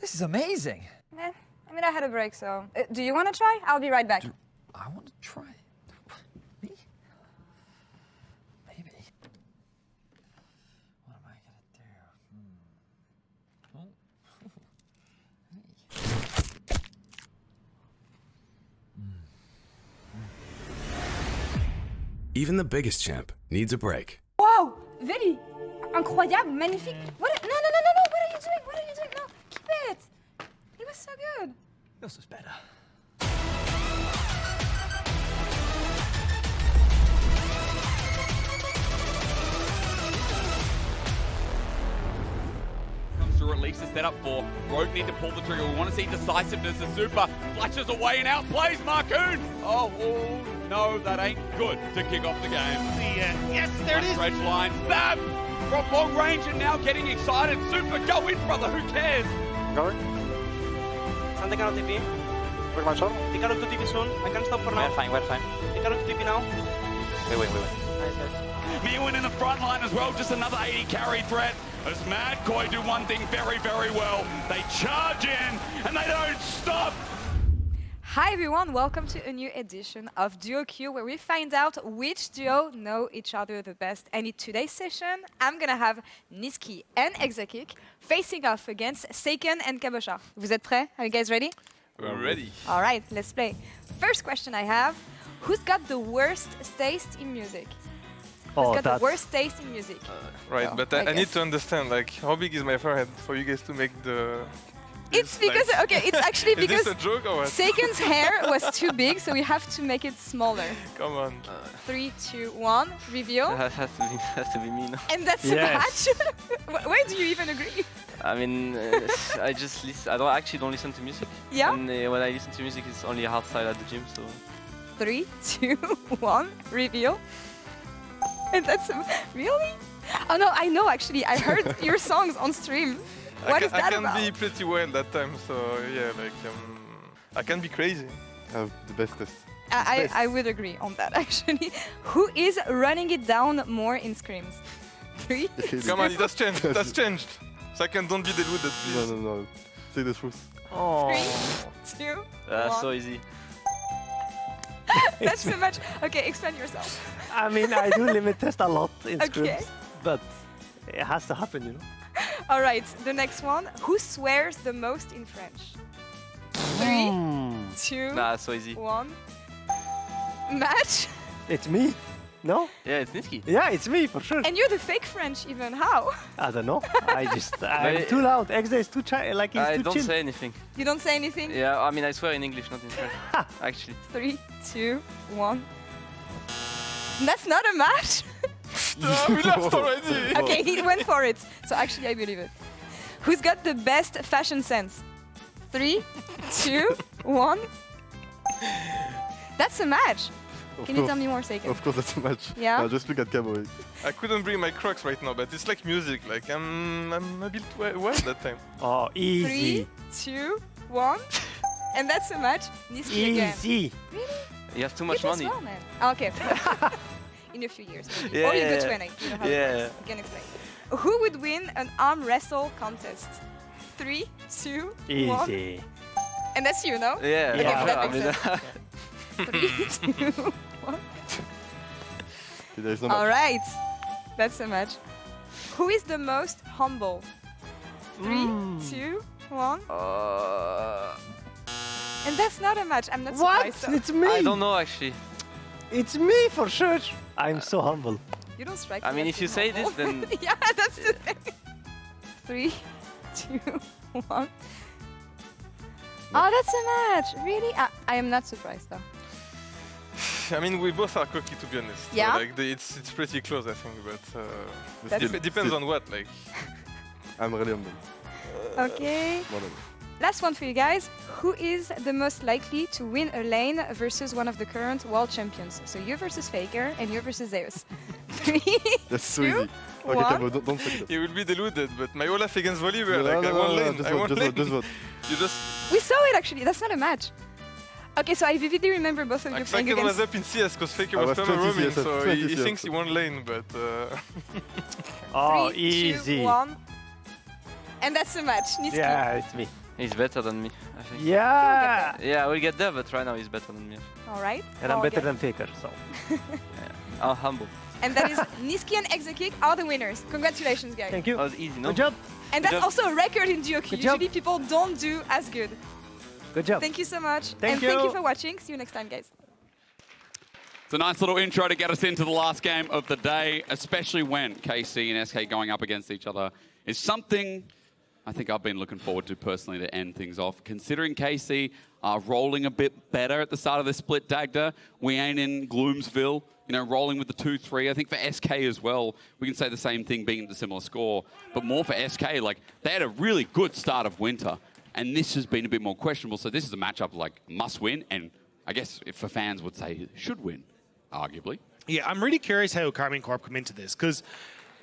This is amazing. I mean, I had a break, so... do you want to try? I'll be right back. I want to try. Me? Maybe. What am I going to do? Even the biggest champ needs a break. Wow! Very incroyable, magnifique. What? No! What are you doing? What are you doing? No, keep it. It was so good. Yours was better. To release the setup for Rogue need to pull the trigger. We want to see decisiveness. The super flashes away and outplays Marcoon. Oh, no, that ain't good to kick off the game. Yes, there it is. Stretch line. Stab from long range and now getting excited. Super, go in, brother. Who cares? Going. Sun taking out TP. Very much on. They cannot do TP soon. I can stop for now. We're fine. They cannot do TP now. Wait. Nice. Mewin in the front line as well. Just another 80 carry threat. As Maokai do one thing very, very well. They charge in and they don't stop. Hi everyone, welcome to a new edition of Duo Q, where we find out which duo know each other the best. And in today's session, I'm gonna have Nisqy and Exakick facing off against Saken and Cabochard. Vous êtes prêts? Are you guys ready? We're ready. All right, let's play. First question I have, who's got the worst taste in music? Who's got the worst taste in music? Right, Oh, but I I need guess. to understand, like, how big is my forehead for you guys to make the... It's because, okay, it's actually Is because this a joke or what? Saken's hair was too big, so we have to make it smaller. Come on. 3, 2, 1, reveal. That has to be me, no? And that's a match? Why do you even agree? I mean, I just listen. I don't listen to music. Yeah? And when I listen to music, it's only outside at the gym, so... 3, 2, 1, reveal. And that's really? Oh no, I know actually. I heard your songs on stream. What is that about? I can be pretty well that time, so yeah, like I can be crazy. I have the best test. I would agree on that actually. Who is running it down more in scrims? 3, Come on, it has changed. It has changed. Saken, don't be deluded, please. No. Say the truth. Oh. 3, 2, That's 1. so easy. That's too much. Okay, explain yourself. I mean, I do limit test a lot in Okay. scrims, but it has to happen, you know? All right, the next one. Who swears the most in French? 3, 2, Nah, so easy. 1. Match. It's me. No? Yeah, it's Nisqy. Yeah, it's me, for sure. And you're the fake French even. How? I don't know. I'm too loud. Xayah is too like he's I too don't chill. say anything. You don't say anything? Yeah, I mean, I swear in English, not in French. Actually. 3, 2, 1. That's not a match. We lost already! Okay, he went for it. So actually, I believe it. Who's got the best fashion sense? 3, 2, 1. That's a match. Can you tell me more, Saken? Of course, that's a match. Yeah? I'll just look at Cabo. I couldn't bring my Crocs right now, but it's like music. Like I'm a bit wild that time. Oh, 3, easy. 2, 1. And that's a match. Nisqy again. Easy. Really? You have too much You did money. well, man. Okay. In a few years. Maybe. Yeah, or you yeah, go yeah. 20. You know how Yeah. it works. You can explain. Who would win an arm wrestle contest? 3, 2, 1. Easy. And that's you, no? Yeah, Okay, Yeah. that I makes mean, sense. 3, 2, 1. There's no All match. right. That's a match. Who is the most humble? 3, 2, 1. And that's not a match. I'm not What? surprised. though. It's me. I don't know actually. It's me, for sure. I'm so humble. You don't strike I me mean, as if you being say humble. this, then Yeah, that's the thing. 3, 2, 1. Oh, that's a match. Really? I am not surprised though. I mean, we both are cocky, to be honest. So, Yeah? like it's pretty close, I think, but That's- it depends on what. Like, I'm really humble. Okay. One of them. Last one for you guys. Who is the most likely to win a lane versus one of the current world champions? So you versus FLICKR and you versus Zeus. 3, That's so 2, easy. Okay, 1. Cabo, don't fuck it up. you will be deluded, but my Olaf against Volibear, No, like no, I no, won't no, lane. just I vote, won't just lane. vote, just vote. You just. We saw it actually. That's not a match. Okay, so I vividly remember both of you Like playing Saken was against. up in CS because FLICKR I was was perma 20 roaming, CS, so 20 he CS. thinks he won't lane, but. Oh, 3, 2, easy. 1. And that's so much. Nisqy. Yeah, it's me. He's better than me, I think. Yeah. Yeah, we'll get there, but right now he's better than me. All right. And I'm All better good. than FLICKR, so. I'm humble. And that is Nisqy and Exakick are the winners. Congratulations, guys. Thank you. That was easy, no? Good job. And that's job. also a record in duo queue. Good job. Usually people don't do as good. Good job. Thank you so much. Thank and thank you you. for watching. See you next time, guys. It's a nice little intro to get us into the last game of the day, especially when KC and SK going up against each other is something I think I've been looking forward to personally to end things off. Considering KC are rolling a bit better at the start of the split, Dagda, we ain't in Gloomsville, you know, rolling with the 2-3. I think for SK as well, we can say the same thing being the similar score, but more for SK, like they had a really good start of winter, and this has been a bit more questionable. So this is a matchup like must win, and I guess if for fans would say should win, arguably. Yeah, I'm really curious how Karmine Corp come into this, because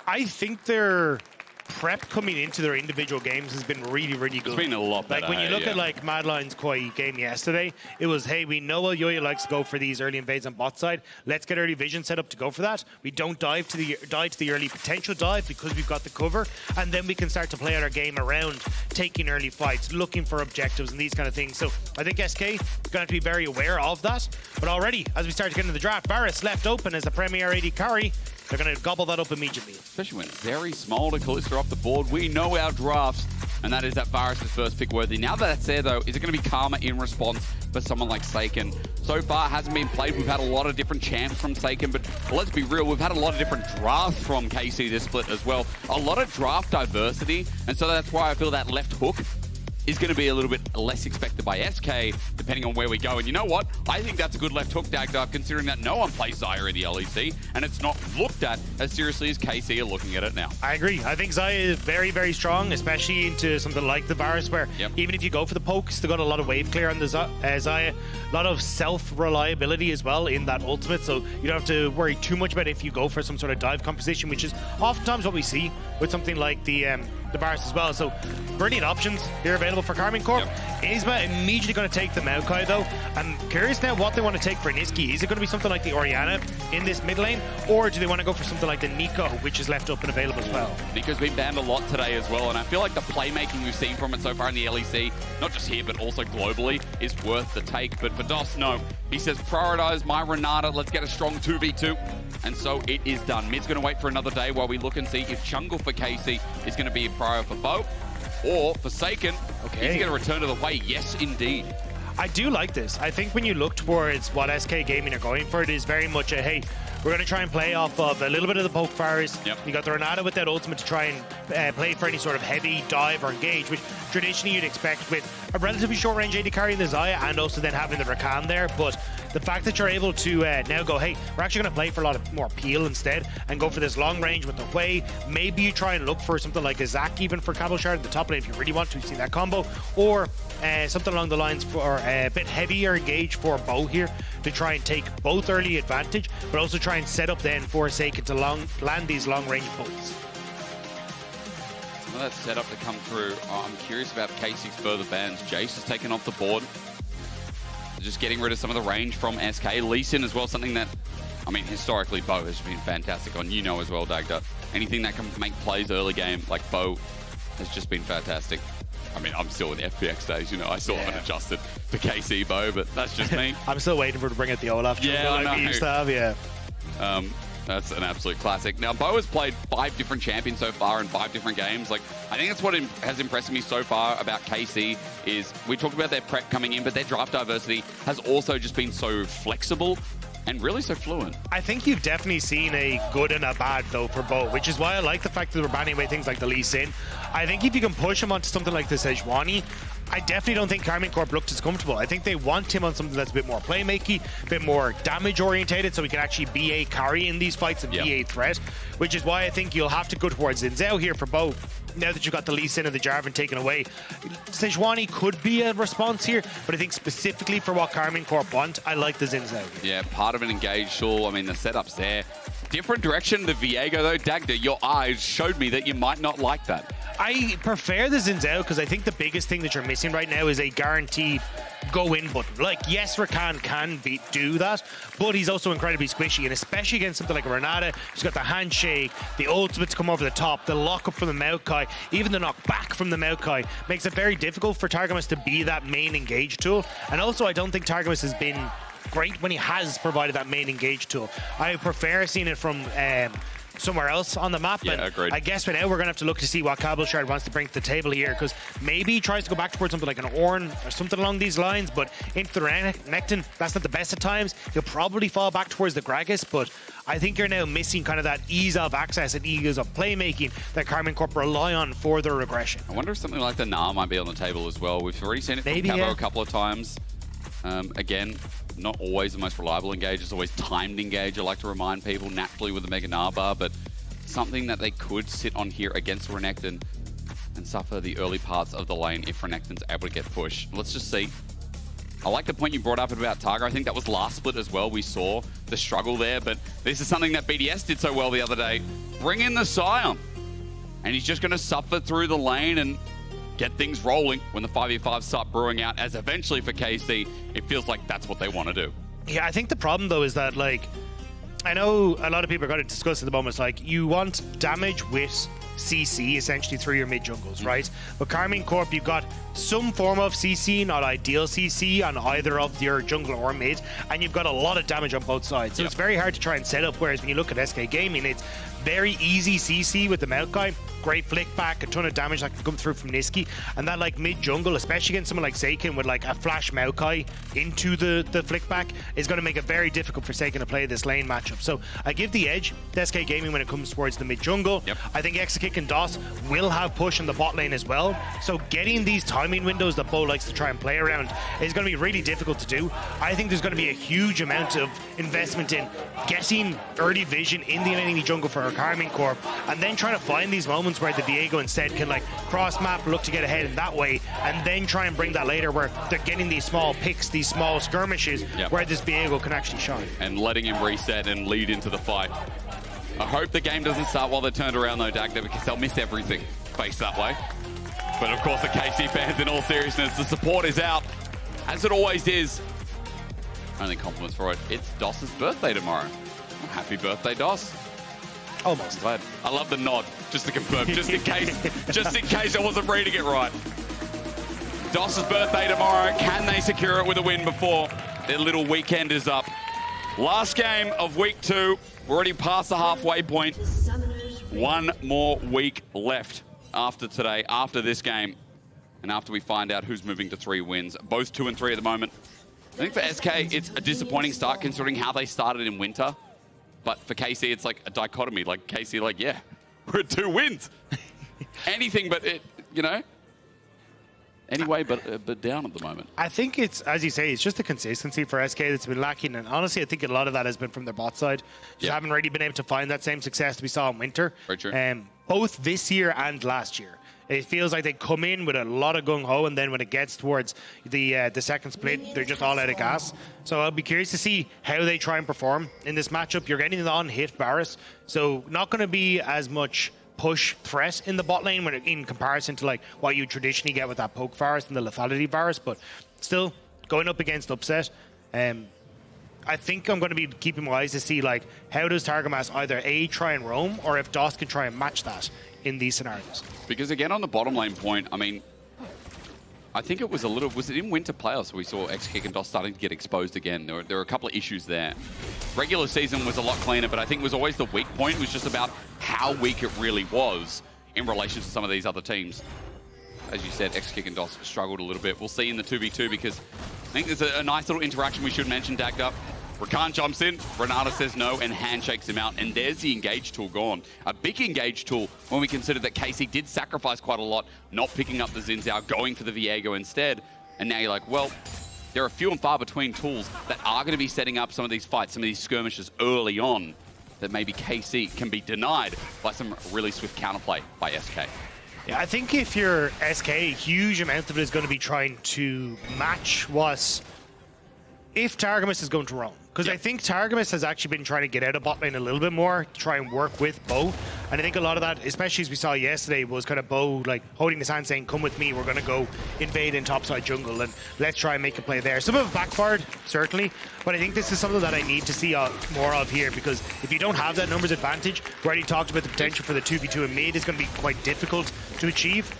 I think their prep coming into their individual games has been really, really good. It's been a lot better. Like when you look at like Madline's Koi game yesterday, it was, hey, we know Xayah likes to go for these early invades on bot side. Let's get early vision set up to go for that. We don't dive to the early potential dive because we've got the cover, and then we can start to play out our game around taking early fights, looking for objectives and these kind of things. So I think SK is going to have to be very aware of that. But already, as we start to get into the draft, Varus left open as the premier AD carry. They're going to gobble that up immediately. Especially when very small to Kalista off the board. We know our drafts, and that is that Varus is first pick worthy. Now that that's there, though, is it going to be Karma in response for someone like Saken? So far, hasn't been played. We've had a lot of different champs from Saken, but let's be real, we've had a lot of different drafts from KC this split as well. A lot of draft diversity, and so that's why I feel that left hook is going to be a little bit less expected by SK, depending on where we go. And you know what? I think that's a good left hook, Dagda, considering that no one plays Xayah in the LEC, and it's not looked at as seriously as KC are looking at it now. I agree. I think Xayah is very, very strong, especially into something like the Varus, where even if you go for the poke, still got a lot of wave clear on the Xayah, a lot of self-reliability as well in that ultimate, so you don't have to worry too much about if you go for some sort of dive composition, which is oftentimes what we see with something like the Varus as well. So brilliant options here available for Karmine Corp. Isma immediately going to take the Maokai though. I'm curious now what they want to take for Nisqy. Is it going to be something like the Orianna in this mid lane, or do they want to go for something like the Nico, which is left open available as well? Nico's been banned a lot today as well, and I feel like the playmaking we've seen from it so far in the LEC, not just here but also globally, is worth the take. But for DOS, no. He says prioritize my Renata, let's get a strong 2v2. And so it is done. Mid's going to wait for another day while we look and see if jungle for KC is going to be a prior for Bo, or for Saken, he's going to return to the Hwei. Yes, indeed. I do like this. I think when you look towards what SK Gaming are going for, it is very much a, hey, we're going to try and play off of a little bit of the poke Varus. You got the Renata with that ultimate to try and play for any sort of heavy dive or engage, which traditionally you'd expect with a relatively short range AD carry in the Xayah, and also then having the Rakan there. But the fact that you're able to now go, hey, we're actually going to play for a lot of more peel instead and go for this long range with the Hwei. Maybe you try and look for something like a Zac even for Cabochard at the top lane if you really want to see that combo, or something along the lines for a bit heavier engage for Bo here to try and take both early advantage, but also try and set up then for Saken to land these long range pulls. Well, that setup to come through. I'm curious about KC's further bans. Jace has taken off the board. Just getting rid of some of the range from SK. Lee Sin as well, something that, I mean, historically, Bo has been fantastic on, you know as well, Dagda. Anything that can make plays early game, like Bo, has just been fantastic. I mean, I'm still in the FPX days, you know, I still haven't adjusted to KC Bo, but that's just me. I'm still waiting for to bring out the Olaf. Yeah, I know. Like we used to have, That's an absolute classic. Now, Bo has played 5 different champions so far in 5 different games. Like, I think that's what has impressed me so far about KC is we talked about their prep coming in, but their draft diversity has also just been so flexible and really so fluent. I think you've definitely seen a good and a bad though for Bo, which is why I like the fact that we're banning away things like the Lee Sin. I think if you can push him onto something like the Sejuani, I definitely don't think Karmine Corp looks as comfortable. I think they want him on something that's a bit more playmaky, a bit more damage orientated, so he can actually be a carry in these fights and be a threat, which is why I think you'll have to go towards Zinzao here for Bo. Now that you've got the Lee Sin and the Jarvan taken away, Sejuani could be a response here, but I think specifically for what Karmine Corp want, I like the Zinzao. Yeah, part of an engaged Shul. I mean, the setup's there. Different direction to Viego though. Dagda, your eyes showed me that you might not like that. I prefer the Zinzao because I think the biggest thing that you're missing right now is a guaranteed go-in button. Like, yes, Rakan can do that, but he's also incredibly squishy, and especially against something like Renata, who's got the handshake, the ultimate to come over the top, the lock-up from the Maokai, even the knockback from the Maokai, makes it very difficult for Targamas to be that main engage tool. And also, I don't think Targamas has been great when he has provided that main engage tool. I prefer seeing it from somewhere else on the map. Yeah, and agreed. I guess for now we're going to have to look to see what Cabochard wants to bring to the table here, because maybe he tries to go back towards something like an Ornn or something along these lines, but into the Renekton, that's not the best at times. He'll probably fall back towards the Gragas, but I think you're now missing kind of that ease of access and ease of playmaking that Karmine Corp rely on for their regression. I wonder if something like the Gnar might be on the table as well. We've already seen it from Cabo a couple of times. Again, not always the most reliable engage. It's always timed engage. I like to remind people naturally with the Mega Gnar bar, but something that they could sit on here against Renekton and suffer the early parts of the lane if Renekton's able to get pushed. Let's just see. I like the point you brought up about Targa. I think that was last split as well. We saw the struggle there, but this is something that BDS did so well the other day. Bring in the Sion. And he's just going to suffer through the lane and get things rolling when the 5v5s start brewing out, as eventually for KC, it feels like that's what they want to do. Yeah, I think the problem though is that, like, I know a lot of people are going to discuss at the moment, it's like you want damage with CC essentially through your mid jungles, right? But Karmine Corp, you've got some form of CC, not ideal CC on either of your jungle or mid, and you've got a lot of damage on both sides. So it's very hard to try and set up, whereas when you look at SK Gaming, it's very easy CC with the Maokai, great flick back, a ton of damage that can come through from Nisqy, and that like mid jungle, especially against someone like Saken with like a flash Maokai into the flick back, is going to make it very difficult for Saken to play this lane matchup. So I give the edge to SK Gaming when it comes towards the mid jungle. I think Exakick and DOS will have push in the bot lane as well. So getting these timing windows that Bo likes to try and play around is going to be really difficult to do. I think there's going to be a huge amount of investment in getting early vision in the enemy jungle for Karmine Corp, and then trying to find these moments where the Viego instead can like cross map, look to get ahead in that way, and then try and bring that later where they're getting these small picks, these small skirmishes where this Viego can actually shine. And letting him reset and lead into the fight. I hope the game doesn't start while they're turned around though, Dagda, because they'll miss everything faced that way. But of course the KC fans, in all seriousness, the support is out, as it always is. Only compliments for it. It's DOS's birthday tomorrow. Well, happy birthday, DOS. Almost. Glad. I love the nod, just to confirm, just in case I wasn't reading it right. DOS's birthday tomorrow. Can they secure it with a win before their little weekend is up? Last game of week 2. We're already past the halfway point. One more week left after today, after this game, and after we find out who's moving to 3 wins. Both 2 and 3 at the moment. I think for SK, it's a disappointing start considering how they started in winter. But for KC, it's like a dichotomy. Like KC, like, yeah, we're at 2 wins. Anything but it, you know. Anyway, but down at the moment. I think it's, as you say, it's just the consistency for SK that's been lacking. And honestly, I think a lot of that has been from their bot side. Just haven't really been able to find that same success we saw in winter. Very true. Both this year and last year. It feels like they come in with a lot of gung-ho, and then when it gets towards the second split, they're just all out of gas. So I'll be curious to see how they try and perform in this matchup. You're getting the on-hit Varus, so not going to be as much push threat in the bot lane when in comparison to like what you traditionally get with that poke Varus and the lethality Varus, but still going up against upset. I think I'm going to be keeping my eyes to see like how does Targamas either A, try and roam, or if DOS can try and match that in these scenarios. Because again, on the bottom lane point, I mean, I think it was a little, was it in winter playoffs we saw Exakick and DOS starting to get exposed again? There were a couple of issues there. Regular season was a lot cleaner, but I think it was always the weak point. It was just about how weak it really was in relation to some of these other teams. As you said, Exakick and DOS struggled a little bit. We'll see in the 2v2 because I think there's a nice little interaction we should mention, Dagda. Rakan jumps in, Renata says no, and handshakes him out, and there's the engage tool gone. A big engage tool when we consider that KC did sacrifice quite a lot, not picking up the Zinzao, going for the Viego instead. And now you're like, well, there are few and far between tools that are going to be setting up some of these fights, some of these skirmishes early on, that maybe KC can be denied by some really swift counterplay by SK. Yeah, I think if you're SK, a huge amount of it is going to be trying to match what... If Targamas is going to roam, Because I think Targamas has actually been trying to get out of bot lane a little bit more to try and work with Bo. And I think a lot of that, especially as we saw yesterday, was kind of Bo like holding his hand saying, come with me, we're going to go invade in topside jungle and let's try and make a play there. Some of it backfired, certainly, but I think this is something that I need to see more of here, because if you don't have that numbers advantage, we already talked about the potential for the 2v2 in mid is going to be quite difficult to achieve.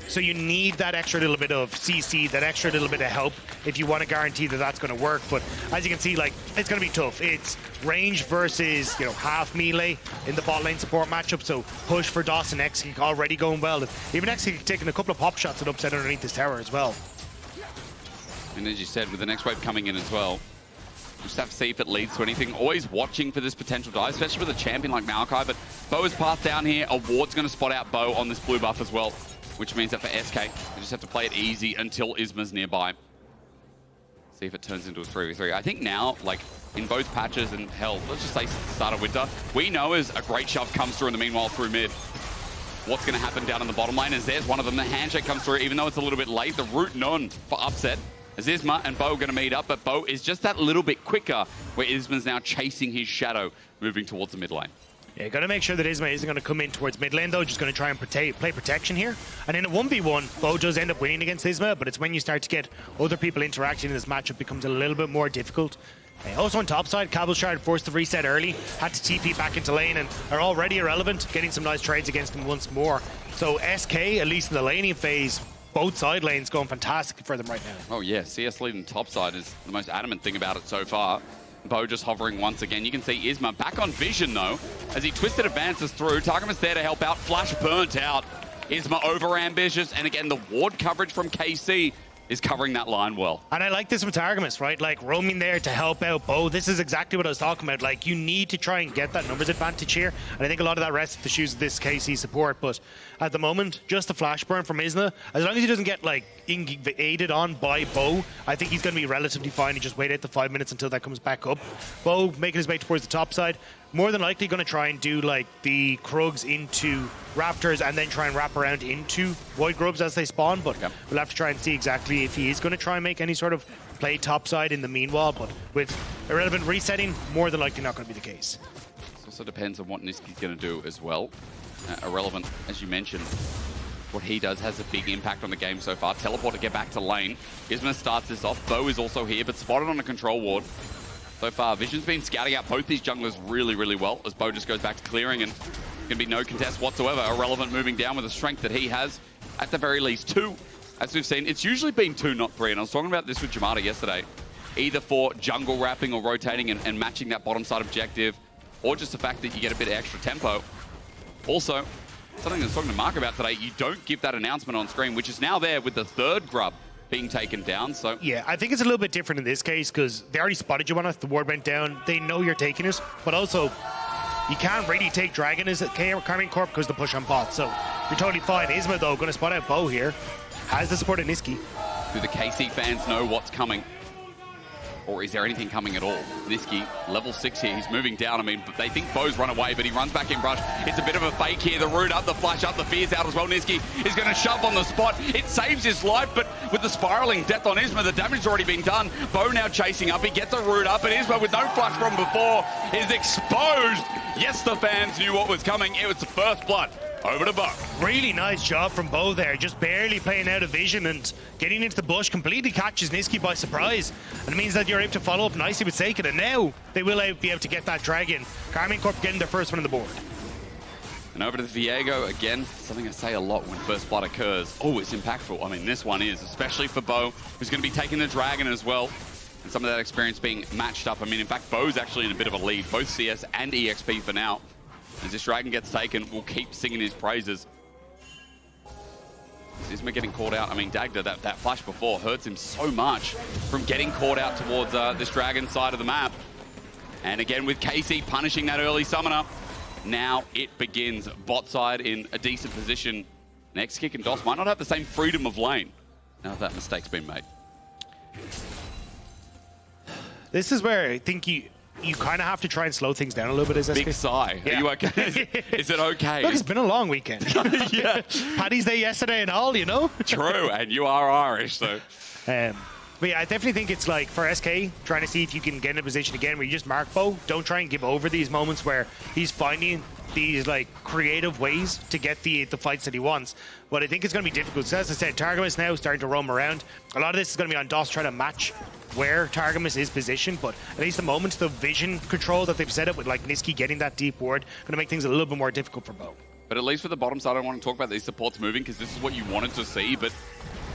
So you need that extra little bit of CC, that extra little bit of help if you want to guarantee that that's going to work. But as you can see, like, it's going to be tough. It's range versus, you know, half melee in the bot lane support matchup. So push for DOS and Exakick already going well. Even Exakick taking a couple of pop shots at upside underneath this tower as well. And as you said, with the next wave coming in as well, just have to see if it leads to anything. Always watching for this potential dive, especially with a champion like Maokai. But Bo is passed down here. A ward's going to spot out Bo on this blue buff as well, which means that for SK, they just have to play it easy until Isma's nearby. See if it turns into a 3v3. I think now, like, in both patches and hell, let's just say start of winter, we know as a great shove comes through in the meanwhile through mid, what's going to happen down in the bottom lane. As there's one of them, the handshake comes through, even though it's a little bit late. The root none for upset, as Isma and Bo are going to meet up, but Bo is just that little bit quicker, where Isma's now chasing his shadow, moving towards the mid lane. Yeah, got to make sure that Isma isn't going to come in towards mid lane, though. Just going to try and play protection here. And in a 1v1, Bo does end up winning against Isma, but it's when you start to get other people interacting in this matchup becomes a little bit more difficult. Also on top side, Cabochard forced to reset early, had to TP back into lane and are already irrelevant, getting some nice trades against him once more. So SK, at least in the laning phase, both side lanes going fantastic for them right now. Oh yeah, CS leading top side is the most adamant thing about it so far. Bo just hovering once again. You can see Isma back on vision though, as he twisted advances through. Targamas there to help out. Flash burnt out. Isma over ambitious, and again the ward coverage from KC is covering that line well. And I like this with Targamas, right? Like roaming there to help out Bo. This is exactly what I was talking about. Like you need to try and get that numbers advantage here. And I think a lot of that rests at the shoes of this KC support. But at the moment, just a flash burn from Isma. As long as he doesn't get like aided on by Bo, I think he's going to be relatively fine. He just wait out the 5 minutes until that comes back up. Bo making his way towards the top side. More than likely going to try and do like the Krugs into Raptors and then try and wrap around into Void Grubs as they spawn, but we'll have to try and see exactly if he is going to try and make any sort of play topside in the meanwhile, but with irrelevant resetting, more than likely not going to be the case. It also depends on what Nisqy's going to do as well. Irrelevant, as you mentioned, what he does has a big impact on the game so far. Teleport to get back to lane. Isma starts this off. Bo is also here, but spotted on a control ward. So far, Vision's been scouting out both these junglers really, really well, as Bo just goes back to clearing, and going to be no contest whatsoever. Irrelevant moving down with the strength that he has, at the very least 2. As we've seen, it's usually been 2, not 3, and I was talking about this with Jamada yesterday. Either for jungle wrapping or rotating and matching that bottom side objective, or just the fact that you get a bit of extra tempo. Also, something I was talking to Mark about today, you don't give that announcement on screen, which is now there with the 3rd grub being taken down. So yeah, I think it's a little bit different in this case because they already spotted you on it. The ward went down. They know you're taking it, but also you can't really take Dragon as a Karmine Corp because the push on bot. So you're totally fine. Isma though going to spot out Bo here. Has the support of Nisqy. Do the KC fans know what's coming? Or is there anything coming at all? Nisqy, level 6 here. He's moving down. I mean, they think Bo's run away, but he runs back in brush. It's a bit of a fake here. The root up, the flash up, the fear's out as well. Nisqy is going to shove on the spot. It saves his life, but with the spiraling death on Isma, the damage has already been done. Bo now chasing up. He gets a root up, and Isma, with no flash from before, is exposed. Yes, the fans knew what was coming. It was the first blood. Over to Bo. Really nice job from Bo there, just barely playing out of vision and getting into the bush, completely catches Nisqy by surprise. And it means that you're able to follow up nicely with Saken, and now they will be able to get that dragon. Karmine Corp getting their first one on the board. And over to the Viego again, something I say a lot when first blood occurs. Oh, it's impactful. I mean, this one is, especially for Bo, who's going to be taking the dragon as well. And some of that experience being matched up. I mean, in fact, Bo's actually in a bit of a lead, both CS and EXP for now. As this dragon gets taken, we'll keep singing his praises. Isma getting caught out. I mean, Dagda, that flash before hurts him so much from getting caught out towards this dragon side of the map. And again, with KC punishing that early summoner, now it begins. Bot side in a decent position. Exakick and DOS might not have the same freedom of lane now that mistake's been made. This is where I think you kind of have to try and slow things down a little bit. As Big sigh. Yeah. Are you okay? Is it okay? Look, it's been a long weekend. Yeah. Paddy's Day yesterday and all, you know? True, and you are Irish, so. But But yeah, I definitely think it's like for SK, trying to see if you can get in a position again where you just mark Bo. Don't try and give over these moments where he's finding these like creative ways to get the fights that he wants. But I think it's going to be difficult. So as I said, Targamas now starting to roam around. A lot of this is going to be on DOS trying to match where Targamas is positioned, but at least the moment the vision control that they've set up with like Nisqy getting that deep ward, going to make things a little bit more difficult for Bo. But at least for the bottom side, I don't want to talk about these supports moving because this is what you wanted to see, but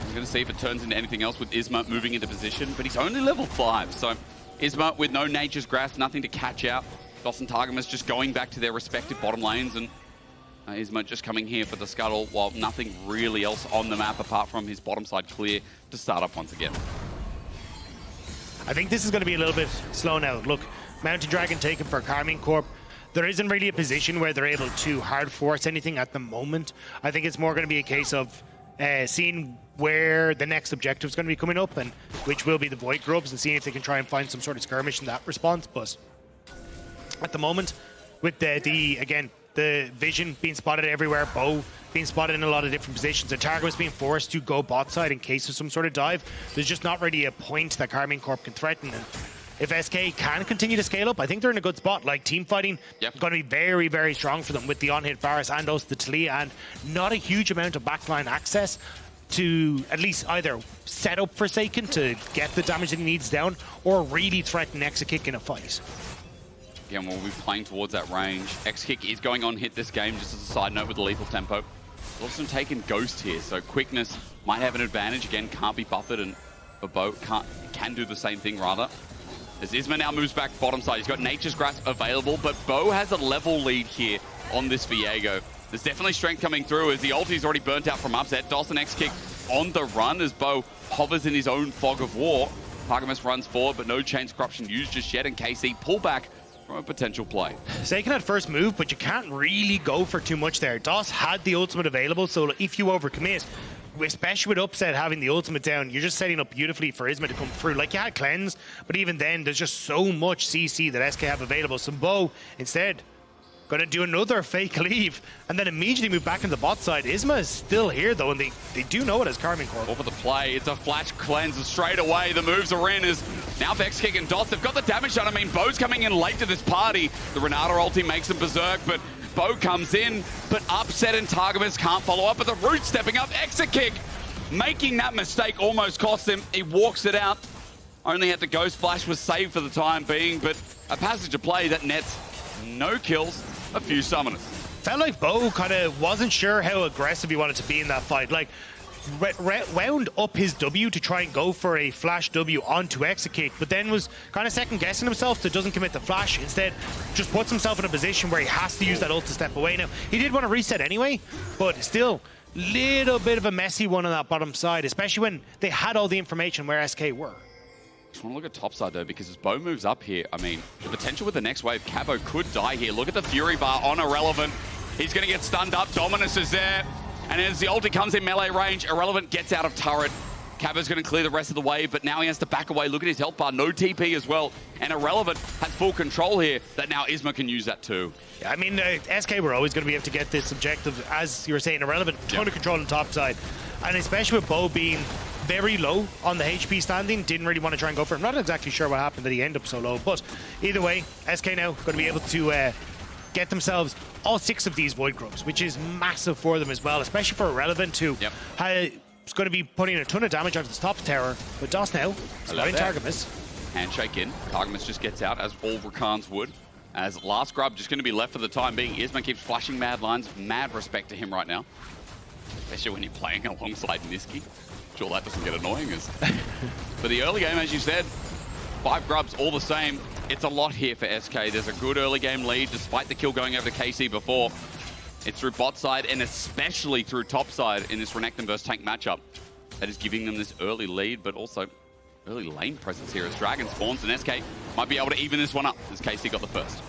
I'm going to see if it turns into anything else with Isma moving into position, but he's only level 5, so Isma with no Nature's Grasp, nothing to catch out. DOS and Targamas just going back to their respective bottom lanes, and Isma just coming here for the scuttle while nothing really else on the map apart from his bottom side clear to start up once again. I think this is going to be a little bit slow now. Look, Mountain Dragon taken for Karmine Corp. There isn't really a position where they're able to hard force anything at the moment. I think it's more going to be a case of seeing where the next objective is going to be coming up and which will be the Void Grubs and seeing if they can try and find some sort of skirmish in that response. But at the moment, with the vision being spotted everywhere, Bo being spotted in a lot of different positions, and Targamas being forced to go bot side in case of some sort of dive, there's just not really a point that Karmine Corp can threaten. And if SK can continue to scale up, I think they're in a good spot. Like, team fighting going to be very, very strong for them with the on-hit Varus and also the Taliyah, and not a huge amount of backline access to at least either set up for Saken to get the damage that he needs down or really threaten Exakick in a fight. Again, we'll be playing towards that range. Exakick is going on hit this game, just as a side note with the lethal tempo. Also taking Ghost here, so quickness might have an advantage. Again, can't be buffered, and Bo can do the same thing rather. As Isma now moves back bottom side, he's got Nature's Grasp available, but Bo has a level lead here on this Viego. There's definitely strength coming through as the ulti's already burnt out from upset. DOS and Exakick on the run as Bo hovers in his own fog of war. Targamas runs forward, but no Chains Corruption used just yet, and KC pull back from a potential play. Saken had first move, but you can't really go for too much there. DOS had the ultimate available, so if you overcommit, especially with upset having the ultimate down, you're just setting up beautifully for Isma to come through. Like, you had cleanse, but even then, there's just so much CC that SK have available. So Bo, instead, going to do another fake leave, and then immediately move back into the bot side. Isma is still here, though, and they do know it as Karmine Corp. Over the play, it's a flash cleanse, and straight away, the moves are in as now Exakick and DOS, they've got the damage done. I mean, Bo's coming in late to this party. The Renata ulti makes him berserk, but Bo comes in, but upset and Targamas can't follow up, but the root stepping up. Exakick making that mistake almost cost him. He walks it out. Only had the Ghost Flash was saved for the time being, but a passage of play that nets no kills, a few summoners. Felt like Bo kind of wasn't sure how aggressive he wanted to be in that fight. Like, wound up his W to try and go for a flash W onto Exakick, but then was kind of second guessing himself, so doesn't commit the flash. Instead, just puts himself in a position where he has to use that ult to step away. Now, he did want to reset anyway, but still, little bit of a messy one on that bottom side, especially when they had all the information where SK were. Just want to look at top side though, because as Bo moves up here, I mean, the potential with the next wave, Cabo could die here. Look at the Fury Bar on Irrelevant. He's going to get stunned up. Dominus is there. And as the ulti comes in melee range, Irrelevant gets out of turret. Cabo's going to clear the rest of the wave, but now he has to back away. Look at his health bar, no TP as well. And Irrelevant has full control here, that now Isma can use that too. Yeah, I mean, SK were always going to be able to get this objective, as you were saying, Irrelevant, ton of control on the top side. And especially with Bo being very low on the HP standing, didn't really want to try and go for it. I'm not exactly sure what happened that he ended up so low, but either way, SK now going to be able to get themselves all 6 of these Void Grubs, which is massive for them as well, especially for Irrelevant, who is going to be putting a ton of damage onto the top tower. But DOS now, spotting Targamas. Handshake in, Targamas just gets out, as all Rakans would. As last grub just going to be left for the time being. Isma keeps flashing mad lines, mad respect to him right now. Especially when you're playing alongside Nisqy. Sure that doesn't get annoying. For the early game, as you said, 5 grubs all the same. It's a lot here for SK. There's a good early game lead, despite the kill going over to KC before. It's through bot side and especially through top side in this Renekton versus tank matchup that is giving them this early lead, but also early lane presence here as Dragon spawns, and SK might be able to even this one up as KC got the first.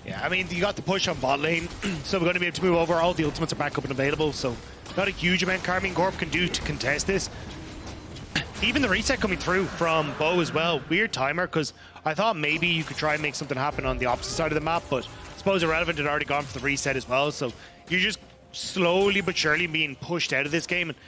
Yeah, I mean, you got the push on bot lane, so we're going to be able to move over. All the ultimates are back up and available, so not a huge amount Karmine Corp can do to contest this. Even the reset coming through from Bo as well. Weird timer, because I thought maybe you could try and make something happen on the opposite side of the map, but I suppose Irrelevant had already gone for the reset as well, so you're just slowly but surely being pushed out of this game. And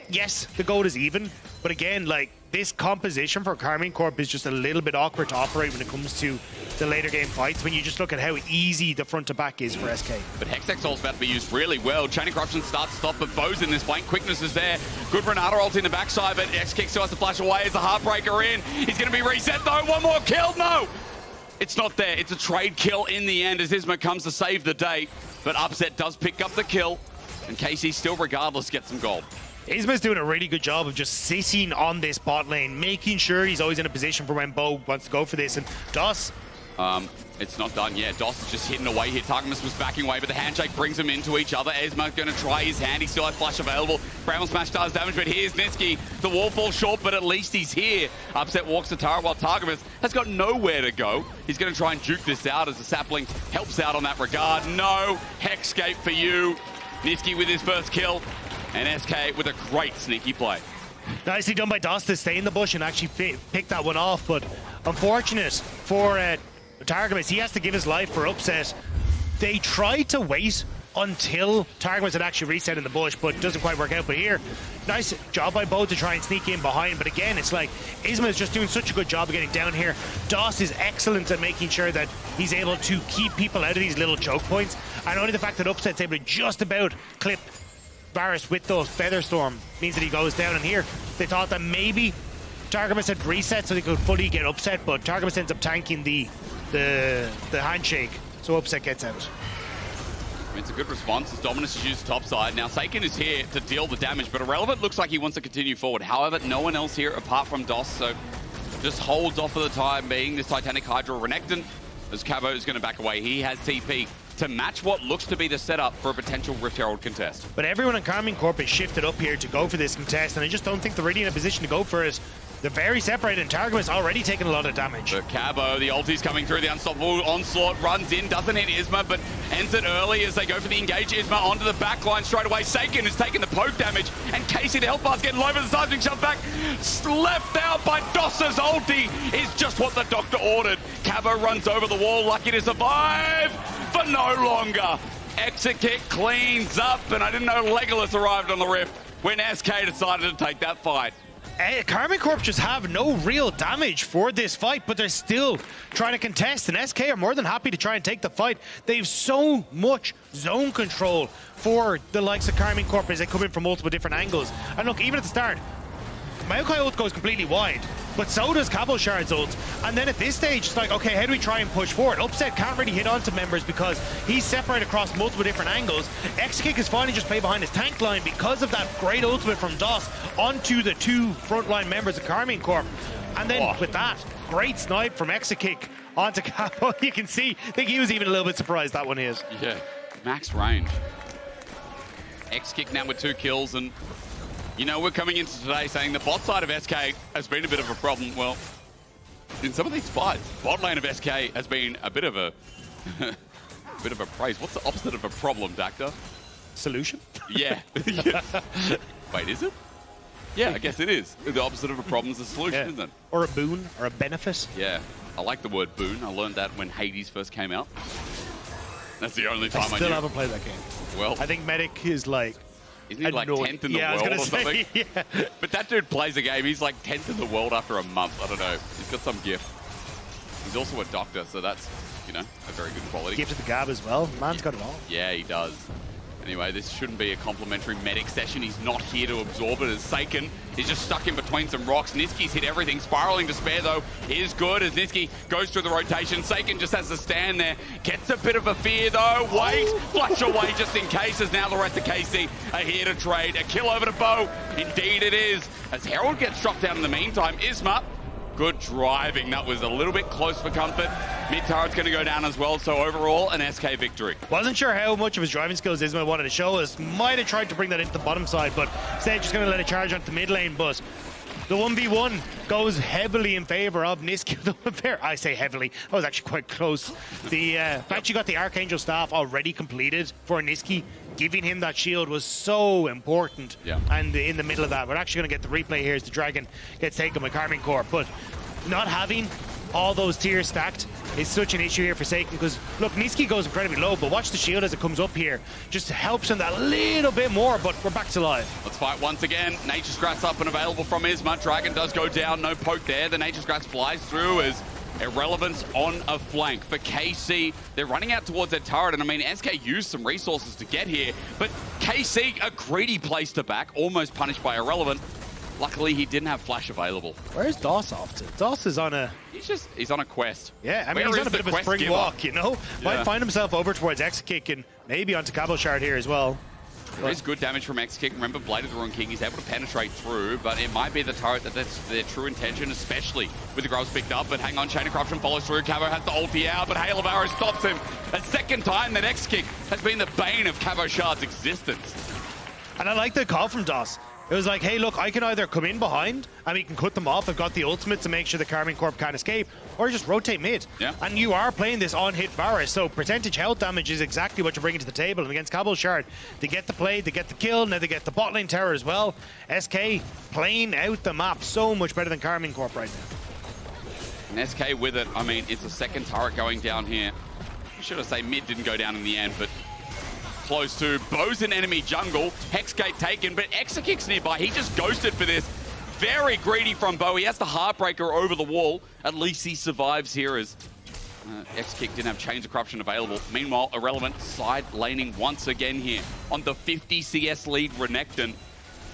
yes, the gold is even, but again, like, this composition for Karmine Corp is just a little bit awkward to operate when it comes to the later game fights, when you just look at how easy the front to back is for SK. But Hextech's ult's about to be used really well. Chaining Corruption starts to stop, but Bo's in this fight. Quickness is there. Good Renata ult in the backside, but Exakick still has to flash away as the Heartbreaker in. He's going to be reset though. One more kill. No! It's not there. It's a trade kill in the end as Isma comes to save the day. But Upset does pick up the kill, and KC still regardless gets some gold. Isma's doing a really good job of just sitting on this bot lane, making sure he's always in a position for when Bo wants to go for this. And DOS... it's not done yet. DOS is just hitting away here. Targamas was backing away, but the handshake brings them into each other. Isma's going to try his hand. He still has flash available. Bramble Smash does damage, but here's Nisqy. The wall falls short, but at least he's here. Upset walks to Tara while Targamas has got nowhere to go. He's going to try and juke this out as the sapling helps out on that regard. No Hexscape for you. Nisqy with his first kill, and SK with a great sneaky play. Nicely done by DOS to stay in the bush and actually pick that one off, but unfortunate for Targamas. He has to give his life for Upset. They tried to wait until Targamas had actually reset in the bush, but it doesn't quite work out. But here, nice job by Bo to try and sneak in behind. But again, it's like Isma is just doing such a good job of getting down here. DOS is excellent at making sure that he's able to keep people out of these little choke points. And only the fact that Upset's able to just about clip Varus with those Feather Storm means that he goes down. And here, they thought that maybe Targamas had reset so they could fully get Upset, but Targamas ends up tanking the handshake, so Upset gets out. It's a good response as Dominus is used topside. Now Saken is here to deal the damage, but Irrelevant looks like he wants to continue forward. However, no one else here apart from DOS, so just holds off for the time being. This Titanic Hydra Renekton, as Cabo is going to back away. He has TP to match what looks to be the setup for a potential Rift Herald contest. But everyone in Karmine Corp is shifted up here to go for this contest, and I just don't think they're really in a position to go for it. They're very separated, and Targamas already taking a lot of damage. But Cabo, the ulti's coming through, the unstoppable onslaught runs in, doesn't hit Isma, but ends it early as they go for the engage. Isma onto the back line straight away. Saken is taking the poke damage, and Casey, the health bar's getting low, but the side's being shoved back. Left out by DOS's ulti is just what the doctor ordered. Cabo runs over the wall, lucky to survive for no longer. Exakick cleans up, and I didn't know Legolas arrived on the Rift when SK decided to take that fight. Karmine Corp just have no real damage for this fight, but they're still trying to contest, and SK are more than happy to try and take the fight. They have so much zone control for the likes of Karmine Corp as they come in from multiple different angles. And look, even at the start, Maokai ult goes completely wide, but so does Cabochard's ult. And then at this stage, it's like, okay, how do we try and push forward? Upset can't really hit onto members because he's separated across multiple different angles. Exakick is finally just play behind his tank line because of that great ultimate from DOS onto the two frontline members of Karmine Corp. And then with that, great snipe from Exakick onto Cabo. You can see, I think he was even a little bit surprised that one is. Yeah, max range. Exakick now with 2 kills, and you know, we're coming into today saying the bot side of SK has been a bit of a problem. Well, in some of these fights, bot lane of SK has been a bit of a bit of a praise. What's the opposite of a problem, Dagda? Solution? Yeah. Wait, is it? Yeah, I guess it is. The opposite of a problem is a solution, isn't it? Or a boon, or a benefit. Yeah, I like the word boon. I learned that when Hades first came out. That's the only time I still knew. haven't played that game. Well, I think Medic is like... Isn't he like 10th in the world or something? Yeah. But that dude plays a game. He's like 10th in the world after a month. I don't know. He's got some gift. He's also a doctor, so that's, you know, a very good quality. Gift of the gab as well. Man's got it all. Yeah, he does. Anyway, this shouldn't be a complimentary medic session. He's not here to absorb it as Saken is just stuck in between some rocks. Nisqy's hit everything. Spiraling Despair, though, is good as Nisqy goes through the rotation. Saken just has to stand there. Gets a bit of a fear, though. Wait, flush away just in case, as now the rest of KC are here to trade. A kill over to Bo. Indeed it is. As Herald gets dropped down in the meantime, Isma, good driving. That was a little bit close for comfort. Mid turret's going to go down as well, so overall, an SK victory. Wasn't sure how much of his driving skills Isma wanted to show us. Might have tried to bring that into the bottom side, but instead just going to let it charge onto the mid lane. But the 1v1 goes heavily in favor of Nisqy. I say heavily. That was actually quite close. The fact you got the Archangel staff already completed for Nisqy, giving him that shield was so important. Yeah. And in the middle of that, we're actually going to get the replay here as the Dragon gets taken by Karmine Corp. But not having all those tiers stacked is such an issue here for Saken, because look, Nisqy goes incredibly low, but watch the shield as it comes up here. Just helps him that little bit more, but we're back to live. Let's fight once again. Nature's Grass up and available from Isma. Dragon does go down, no poke there. The Nature's Grass flies through as Irrelevance on a flank. For KC, they're running out towards their turret, and I mean, SK used some resources to get here, but KC, a greedy place to back, almost punished by Irrelevant. Luckily, he didn't have flash available. Where's DOS off to? DOS is on a... He's on a quest. Yeah, I mean, he's on a bit of a spring walk, you know? Might find himself over towards Exakick and maybe onto Cabochard here as well. There is good damage from Exakick. Remember, Blade of the Ruined King, he's able to penetrate through, but it might be the turret that's their true intention, especially with the Groves picked up. But hang on, Chain of Corruption follows through. Cabo has the ulti out, but Hail of Arrow stops him. A second time that Exakick has been the bane of Cabochard's existence. And I like the call from DOS. It was like, hey, look, I can either come in behind and we can cut them off. I've got the ultimate to make sure the Karmine Corp can't escape, or just rotate mid. Yeah. And you are playing this on-hit Varus, so percentage health damage is exactly what you're bringing to the table. And against Cabochard, they get the play, they get the kill, now they get the bot lane tower as well. SK playing out the map so much better than Karmine Corp right now. And SK with it, I mean, it's a second turret going down here. Should I say mid didn't go down in the end, but close to. Bo's in enemy jungle. Hexgate taken, but Exakick's nearby. He just ghosted for this. Very greedy from Bo. He has the Heartbreaker over the wall. At least he survives here as Exakick didn't have Chains of Corruption available. Meanwhile, Irrelevant side laning once again here on the 50 CS lead Renekton.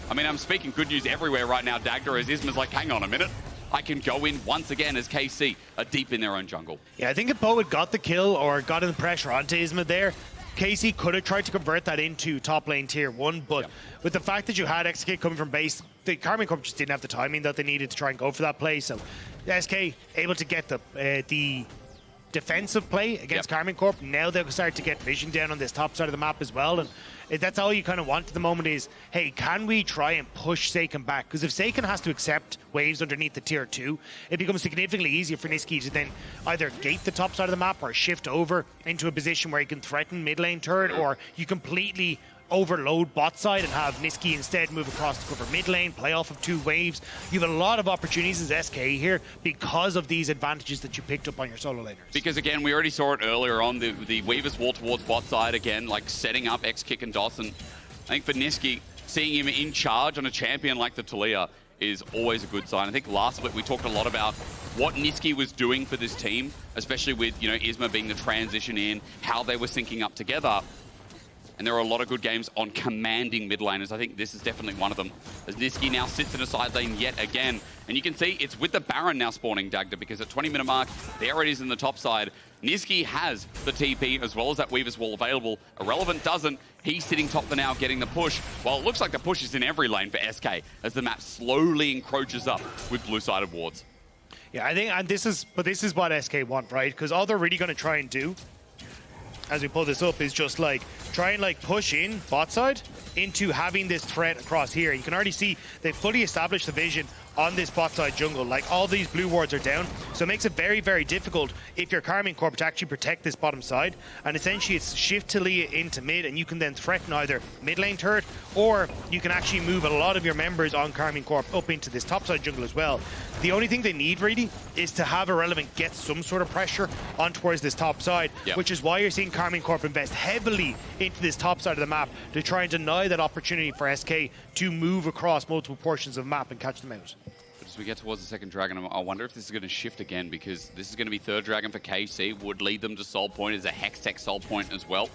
I mean, I'm speaking good news everywhere right now, Dagda, as Isma's like, hang on a minute. I can go in once again as KC are deep in their own jungle. Yeah, I think if Bo had got the kill or gotten the pressure onto Isma there, KC could have tried to convert that into top lane tier 1, but with the fact that you had Exakick coming from base, the Karmine Corp just didn't have the timing that they needed to try and go for that play, so SK able to get the defensive play against Karmine Corp. Now they'll start to get vision down on this top side of the map as well, and that's all you kind of want at the moment is, hey, can we try and push Saken back? Because if Saken has to accept waves underneath the tier 2, it becomes significantly easier for Nisqy to then either gate the top side of the map or shift over into a position where you can threaten mid lane turret, or you completely overload bot side and have Nisqy instead move across to cover mid lane, play off of 2 waves. You have a lot of opportunities as SK here because of these advantages that you picked up on your solo laners. Because again, we already saw it earlier on, the Weaver's wall towards bot side again, like setting up Exakick and Dawson. I think for Nisqy, seeing him in charge on a champion like the Taliyah is always a good sign. I think last week we talked a lot about what Nisqy was doing for this team, especially with, you know, Isma being the transition in, how they were syncing up together. And there are a lot of good games on commanding mid laners. I think this is definitely one of them. As Nisqy now sits in a side lane yet again. And you can see it's with the Baron now spawning Dagda, because at 20-minute mark, there it is in the top side. Nisqy has the TP as well as that Weaver's Wall available. Irrelevant doesn't. He's sitting top for now, getting the push. Well, it looks like the push is in every lane for SK as the map slowly encroaches up with blue-sided wards. Yeah, I think, and this is what SK want, right? Because all they're really going to try and do, as we pull this up, is just like try and like push in bot side into having this threat across here. You can already see they've fully established the vision on this bot side jungle. Like, all these blue wards are down, so it makes it very, very difficult if you're Karmine Corp to actually protect this bottom side. And essentially it's shift Taliyah into mid, and you can then threaten either mid lane turret, or you can actually move a lot of your members on Karmine Corp up into this top side jungle as well. The only thing they need really is to have Irrelevant get some sort of pressure on towards this top side, which is why you're seeing Karmine Corp invest heavily into this top side of the map to try and deny that opportunity for SK to move across multiple portions of the map and catch them out. But as we get towards the second dragon, I wonder if this is going to shift again, because this is going to be third dragon for KC. Would lead them to soul point as a Hextech soul point as well.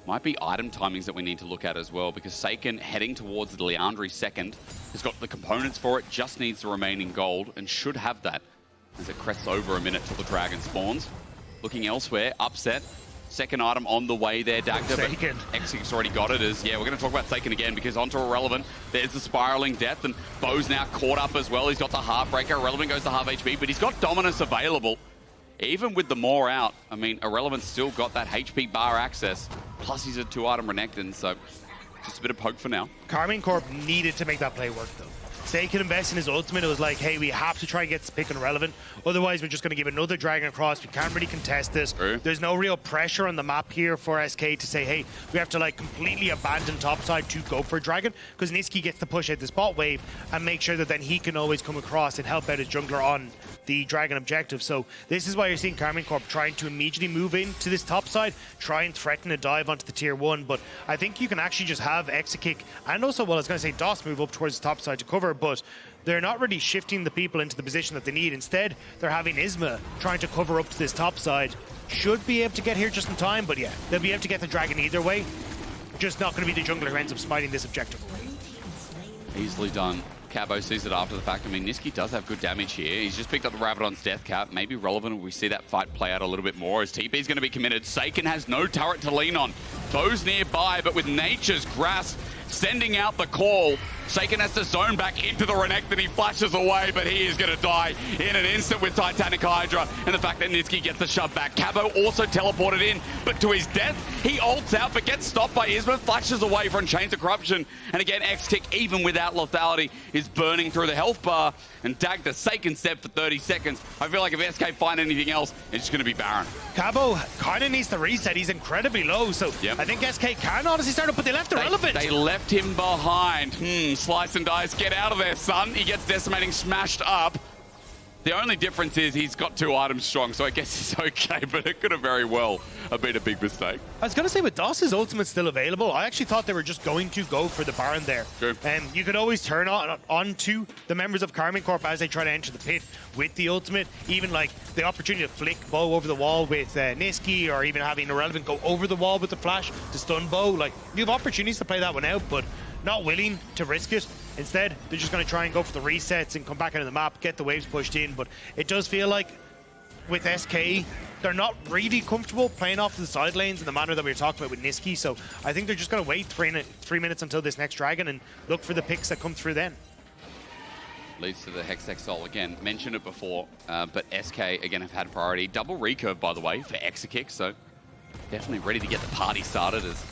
Might be item timings that we need to look at as well, because Saken heading towards the Leandri second has got the components for it, just needs the remaining gold, and should have that as it crests over a minute till the dragon spawns. Looking elsewhere, upset. Second item on the way there, Dagda, but Exakick's already got it. We're going to talk about Saken again, because onto Irrelevant, there's the spiraling death, and Bo's now caught up as well. He's got the Heartbreaker. Irrelevant goes to half HP, but he's got Dominus available. Even with the more out, I mean, Irrelevant's still got that HP bar access, plus he's a 2-item Renekton, so just a bit of poke for now. Karmine Corp needed to make that play work, though. Saken invest in his ultimate. It was like, hey, we have to try and get this pick on Irrelevant. Otherwise, we're just going to give another dragon across. We can't really contest this. There's no real pressure on the map here for SK to say, hey, we have to like completely abandon topside to go for a dragon, because Nisqy gets to push out this bot wave and make sure that then he can always come across and help out his jungler on the Dragon objective. So this is why you're seeing Karmine Corp trying to immediately move into this top side, try and threaten a dive onto the tier 1. But I think you can actually just have Exakick and also, well, I was going to say DOS move up towards the top side to cover, but they're not really shifting the people into the position that they need. Instead, they're having Isma trying to cover up to this top side. Should be able to get here just in time, but yeah, they'll be able to get the Dragon either way. Just not going to be the jungler who ends up smiting this objective away. Easily done. Cabo sees it after the fact. I mean, Nisqy does have good damage here. He's just picked up the Rabadon's death cap. Maybe relevant if we see that fight play out a little bit more as TP is going to be committed. Saken has no turret to lean on. Foes nearby, but with Nature's Grasp sending out the call, Saken has to zone back into the Renekton. He flashes away, but he is going to die in an instant with Titanic Hydra. And the fact that Nisqy gets the shove back. Cabo also teleported in, but to his death, he ults out, but gets stopped by Isma, flashes away from Chains of Corruption. And again, Xayah, even without lethality, is burning through the health bar. And Dagda, Saken step for 30 seconds. I feel like if SK find anything else, it's just going to be Baron. Cabo kind of needs to reset. He's incredibly low, so I think SK can honestly start up, but they left Irrelevant. They left him behind. Slice and dice, get out of there, son. He gets Decimating smashed up. The only difference is he's got 2 items strong, so I guess he's okay, but it could have very well been a big mistake. I was going to say, with DOS's ultimate still available, I actually thought they were just going to go for the Baron there. And you could always turn onto the members of Karmine Corp as they try to enter the pit with the ultimate. Even like the opportunity to flick Bow over the wall with Nisqy, or even having Irrelevant go over the wall with the flash to stun Bow. Like, you have opportunities to play that one out, but not willing to risk it. Instead, they're just going to try and go for the resets and come back into the map, get the waves pushed in. But it does feel like with SK, they're not really comfortable playing off the side lanes in the manner that we were talking about with Nisqy. So I think they're just going to wait 3 minutes until this next Dragon and look for the picks that come through then. Leads to the Hex Exol again. Mentioned it before, but SK again have had priority. Double recurve, by the way, for Exakick. So definitely ready to get the party started. As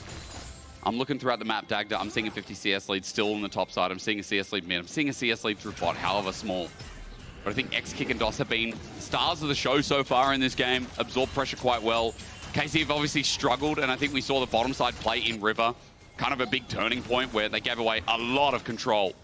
I'm looking throughout the map, Dagda, I'm seeing a 50 CS lead still on the top side. I'm seeing a CS lead mid. I'm seeing a CS lead through bot, however small. But I think Exakick and DOS have been stars of the show so far in this game. Absorb pressure quite well. KC have obviously struggled, and I think we saw the bottom side play in River. Kind of a big turning point where they gave away a lot of control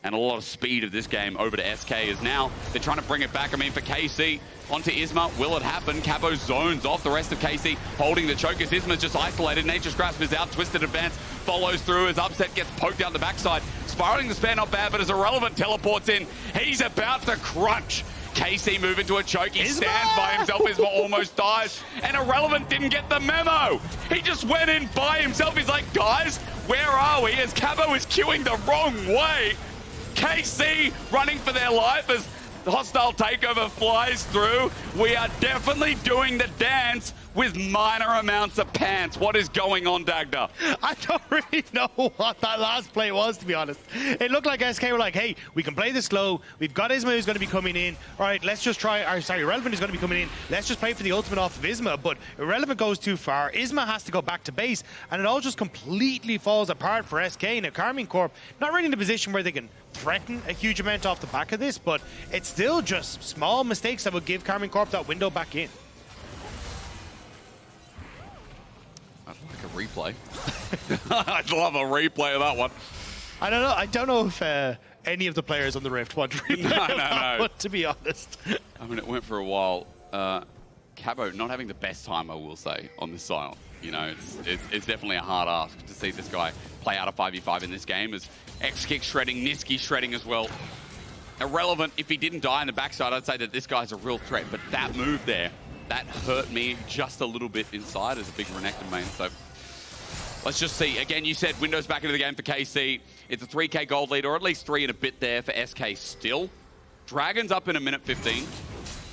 and a lot of speed of this game over to SK. As now they're trying to bring it back. I mean, for KC, onto Isma, will it happen? Cabo zones off the rest of KC, holding the choke as Isma's just isolated. Nature's Grasp is out, Twisted Advance follows through as Upset gets poked down the backside. Spiraling the spare not bad, but as Irrelevant teleports in, he's about to crunch. KC move into a choke, he stands by himself, Isma almost dies, and Irrelevant didn't get the memo. He just went in by himself. He's like, guys, where are we? As Cabo is queuing the wrong way. KC running for their life as the hostile takeover flies through. We are definitely doing the dance with minor amounts of pants. What is going on, Dagda? I don't really know what that last play was, to be honest. It looked like SK were like, hey, we can play this slow. We've got Isma who's going to be coming in. All right, let's just try, Irrelevant is going to be coming in. Let's just play for the ultimate off of Isma. But Irrelevant goes too far. Isma has to go back to base, and it all just completely falls apart for SK. Now, Karmine Corp, not really in a position where they can threaten a huge amount off the back of this, but it's still just small mistakes that would give Karmine Corp that window back in. I'd like a replay. I'd love a replay of that one. I don't know. I don't know if any of the players on the Rift want to replay no. But to be honest. I mean, it went for a while. Cabo not having the best time, I will say, on this side. You know, it's definitely a hard ask to see this guy play out a 5v5 in this game. As Xayah shredding, Nisqy shredding as well. Irrelevant, if he didn't die in the backside, I'd say that this guy's a real threat. But that move there, that hurt me just a little bit inside as a big Renekton main. So let's just see. Again, you said Windows back into the game for KC. It's a 3k gold lead, or at least 3 and a bit there for SK still. Dragon's up in a minute 15.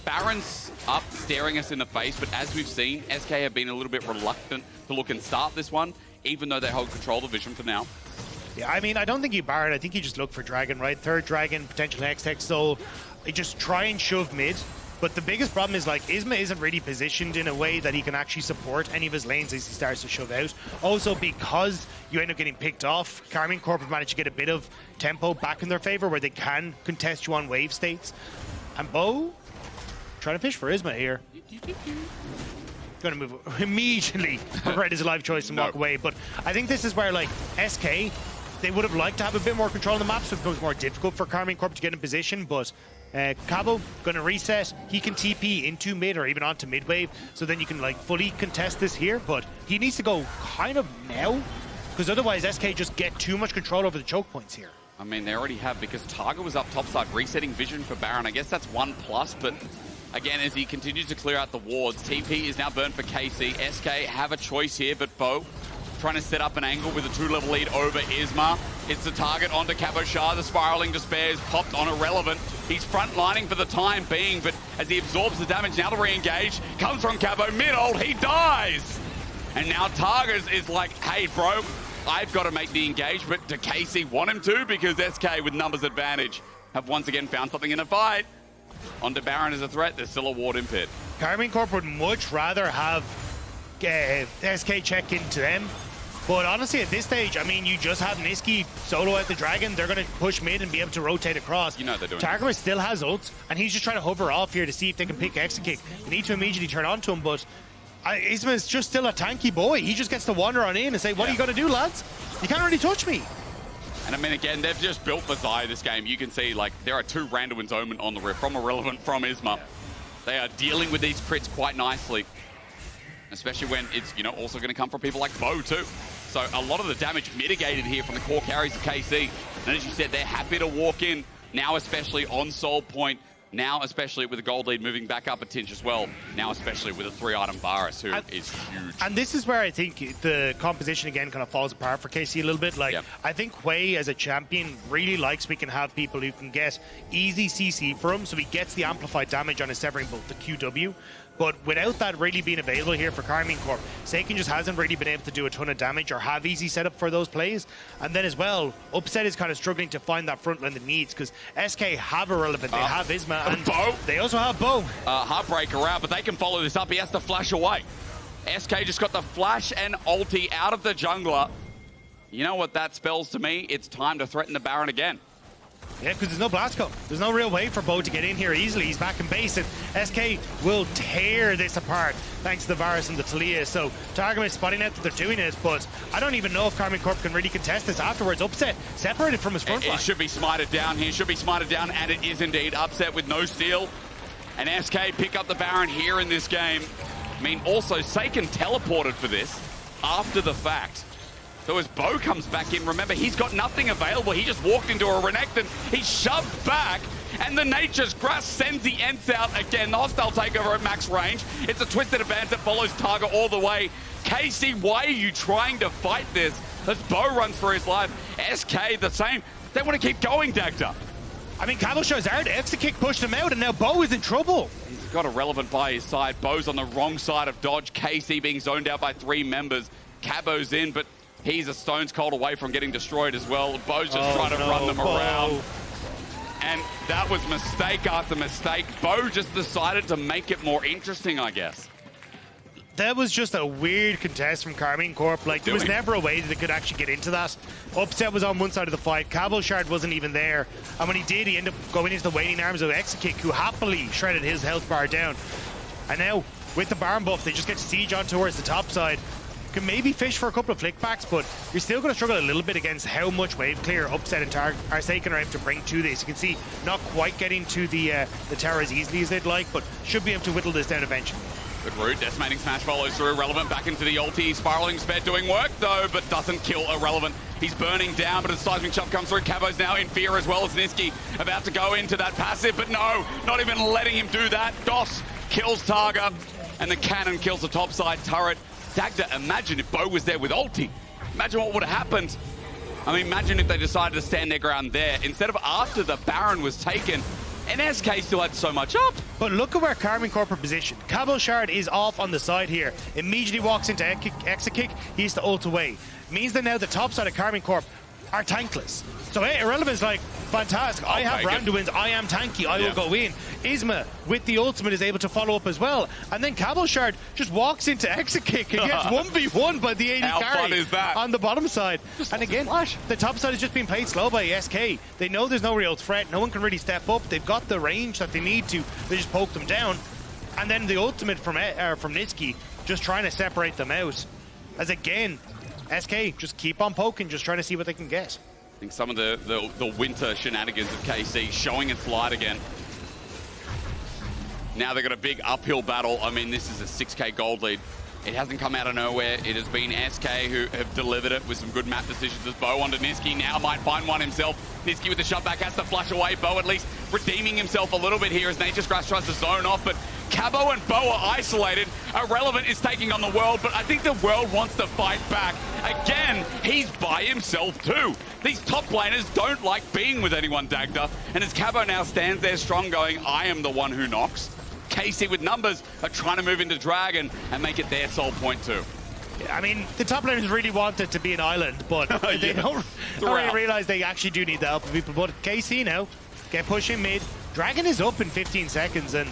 Baron's up, staring us in the face, but as we've seen, SK have been a little bit reluctant to look and start this one, even though they hold control of the vision for now. Yeah, I mean, I don't think you Baron. I think you just look for Dragon, right? Third Dragon, potential Hex, so you just try and shove mid. But the biggest problem is, like, Isma isn't really positioned in a way that he can actually support any of his lanes as he starts to shove out. Also, because you end up getting picked off, Karmine Corp have managed to get a bit of tempo back in their favor where they can contest you on wave states. And Bo, trying to fish for Isma here. Going to move immediately. Regret his life choice and walk away. But I think this is where, like, SK, they would have liked to have a bit more control on the map, so it becomes more difficult for Karmine Corp to get in position, but Cabo gonna reset. He can TP into mid or even onto mid wave, so then you can like fully contest this here. But he needs to go kind of now, because otherwise SK just get too much control over the choke points here. I mean, they already have, because Targa was up topside, resetting vision for Baron. I guess that's 1+, but again, as he continues to clear out the wards, TP is now burnt for KC. SK have a choice here, but Bo trying to set up an angle with a 2-level lead over Isma. It's the target onto Cabochard. The spiraling despair is popped on Irrelevant. He's front-lining for the time being, but as he absorbs the damage, now to re-engage, comes from Cabo mid-ult, he dies! And now Targas is like, hey bro, I've got to make the engagement. Do KC want him to? Because SK with numbers advantage have once again found something in a fight. Onto Baron as a threat, there's still a ward in pit. Karmine Corp would much rather have SK check into them. But honestly, at this stage, I mean, you just have Nisqy solo at the Dragon. They're going to push mid and be able to rotate across. You know they're doing Targamas still has ults, and he's just trying to hover off here to see if they can pick Exakick. They need to immediately turn onto him, but Isma's just still a tanky boy. He just gets to wander on in and say, what are you going to do, lads? You can't really touch me. And I mean, again, they've just built the Xayah this game. You can see, like, there are 2 Randuin's Omen on the rift, from Irrelevant, from Isma. They are dealing with these crits quite nicely. Especially when it's, you know, also going to come from people like Bo, too. So a lot of the damage mitigated here from the core carries of KC. And as you said, they're happy to walk in, now especially on Soul Point. Now, especially with the gold lead moving back up a tinge as well. Now, especially with a 3-item Varus, who is huge. And this is where I think the composition again kind of falls apart for KC a little bit. Like, I think Hwei as a champion really likes we can have people who can get easy CC for him, so he gets the amplified damage on his Severing Bolt, the QW. But without that really being available here for Karmine Corp, Saken just hasn't really been able to do a ton of damage or have easy setup for those plays. And then as well, Upset is kind of struggling to find that front line that needs, because SK have Irrelevant, they have Isma, and Bo. They also have Bo. Heartbreaker out, but they can follow this up. He has to flash away. SK just got the flash and ulti out of the jungler. You know what that spells to me? It's time to threaten the Baron again. Yeah, because there's no Blasco. There's no real way for Bo to get in here easily. He's back in base, and SK will tear this apart thanks to the Varus and the Taliyah. So Targamas is spotting out that they're doing it, but I don't even know if Karmine Corp can really contest this afterwards. Upset separated from his front line. It should be smited down here. Should be smited down, and it is indeed. Upset with no steal. And SK pick up the Baron here in this game. I mean, also, Saken teleported for this after the fact. So as Bo comes back in, remember, he's got nothing available. He just walked into a Renekton. He's shoved back, and the Nature's Grasp sends the Ents out again. The hostile takeover at max range. It's a twisted advance that follows Targa all the way. KC, why are you trying to fight this? As Bo runs for his life. SK, the same. They want to keep going, Dagda. I mean, Cabochard's out. Exakick pushed him out, and now Bo is in trouble. He's got Irrelevant by his side. Bo's on the wrong side of dodge. KC being zoned out by 3 members. Cabo's in, but he's a stone's cold away from getting destroyed as well. Bo's just trying to run them around. And that was mistake after mistake. Bo just decided to make it more interesting, I guess. That was just a weird contest from Karmine Corp. Like, there was never a way that they could actually get into that. Upset was on one side of the fight. Cabochard wasn't even there. And when he did, he ended up going into the waiting arms of Exakick, who happily shredded his health bar down. And now, with the Baron buff, they just get to siege on towards the top side. Can maybe fish for a couple of flickbacks, but you're still going to struggle a little bit against how much wave clear Upset and Saken are able to bring to this. You can see not quite getting to the tower as easily as they'd like, but should be able to whittle this down eventually. Good route, decimating smash follows through. Irrelevant back into the ulti. Spiraling Sped doing work though, but doesn't kill Irrelevant. He's burning down, but a seismic shove comes through. Cabo's now in fear as well as Nisqy. About to go into that passive, but no, not even letting him do that. DOS kills Targa, and the cannon kills the topside turret. Dagda, imagine if Bo was there with ulti. Imagine what would have happened. I mean, imagine if they decided to stand their ground there instead of after the Baron was taken. And SK still had so much up. But look at where Karmine Corp are positioned. Cabochard is off on the side here. Immediately walks into Exakick. He's to ult away. Means that now the top side of Karmine Corp are tankless. So hey, Irrelevant's like, fantastic. I have Randuin's. I am tanky. I will go in. Isma, with the ultimate, is able to follow up as well. And then Cabochard just walks into Exakick and gets 1v1 by the AD How carry fun is that? on the bottom side. And again, the top side is just being played slow by SK. They know there's no real threat. No one can really step up. They've got the range that they need to. They just poke them down. And then the ultimate from Nisqy, just trying to separate them out. As again, SK just keep on poking, just trying to see what they can get. I think some of the winter shenanigans of KC showing its light again. Now they've got a big uphill battle. I mean, this is a 6k gold lead. It hasn't come out of nowhere. It has been SK who have delivered it with some good map decisions as Bo onto Nisqy. Now might find one himself. Nisqy with the shot back has to flush away. Bo at least redeeming himself a little bit here as Nature's Grass tries to zone off, but Cabo and Bo are isolated. Irrelevant is taking on the World, but I think the World wants to fight back. Again, he's by himself too. These top laners don't like being with anyone, Dagda. And as Cabo now stands there strong going, I am the one who knocks. KC with numbers are trying to move into Dragon and make it their sole point too. I mean, the top laners really want it to be an island, but they don't really realize they actually do need the help of people. But KC now, get pushing mid. Dragon is up in 15 seconds, and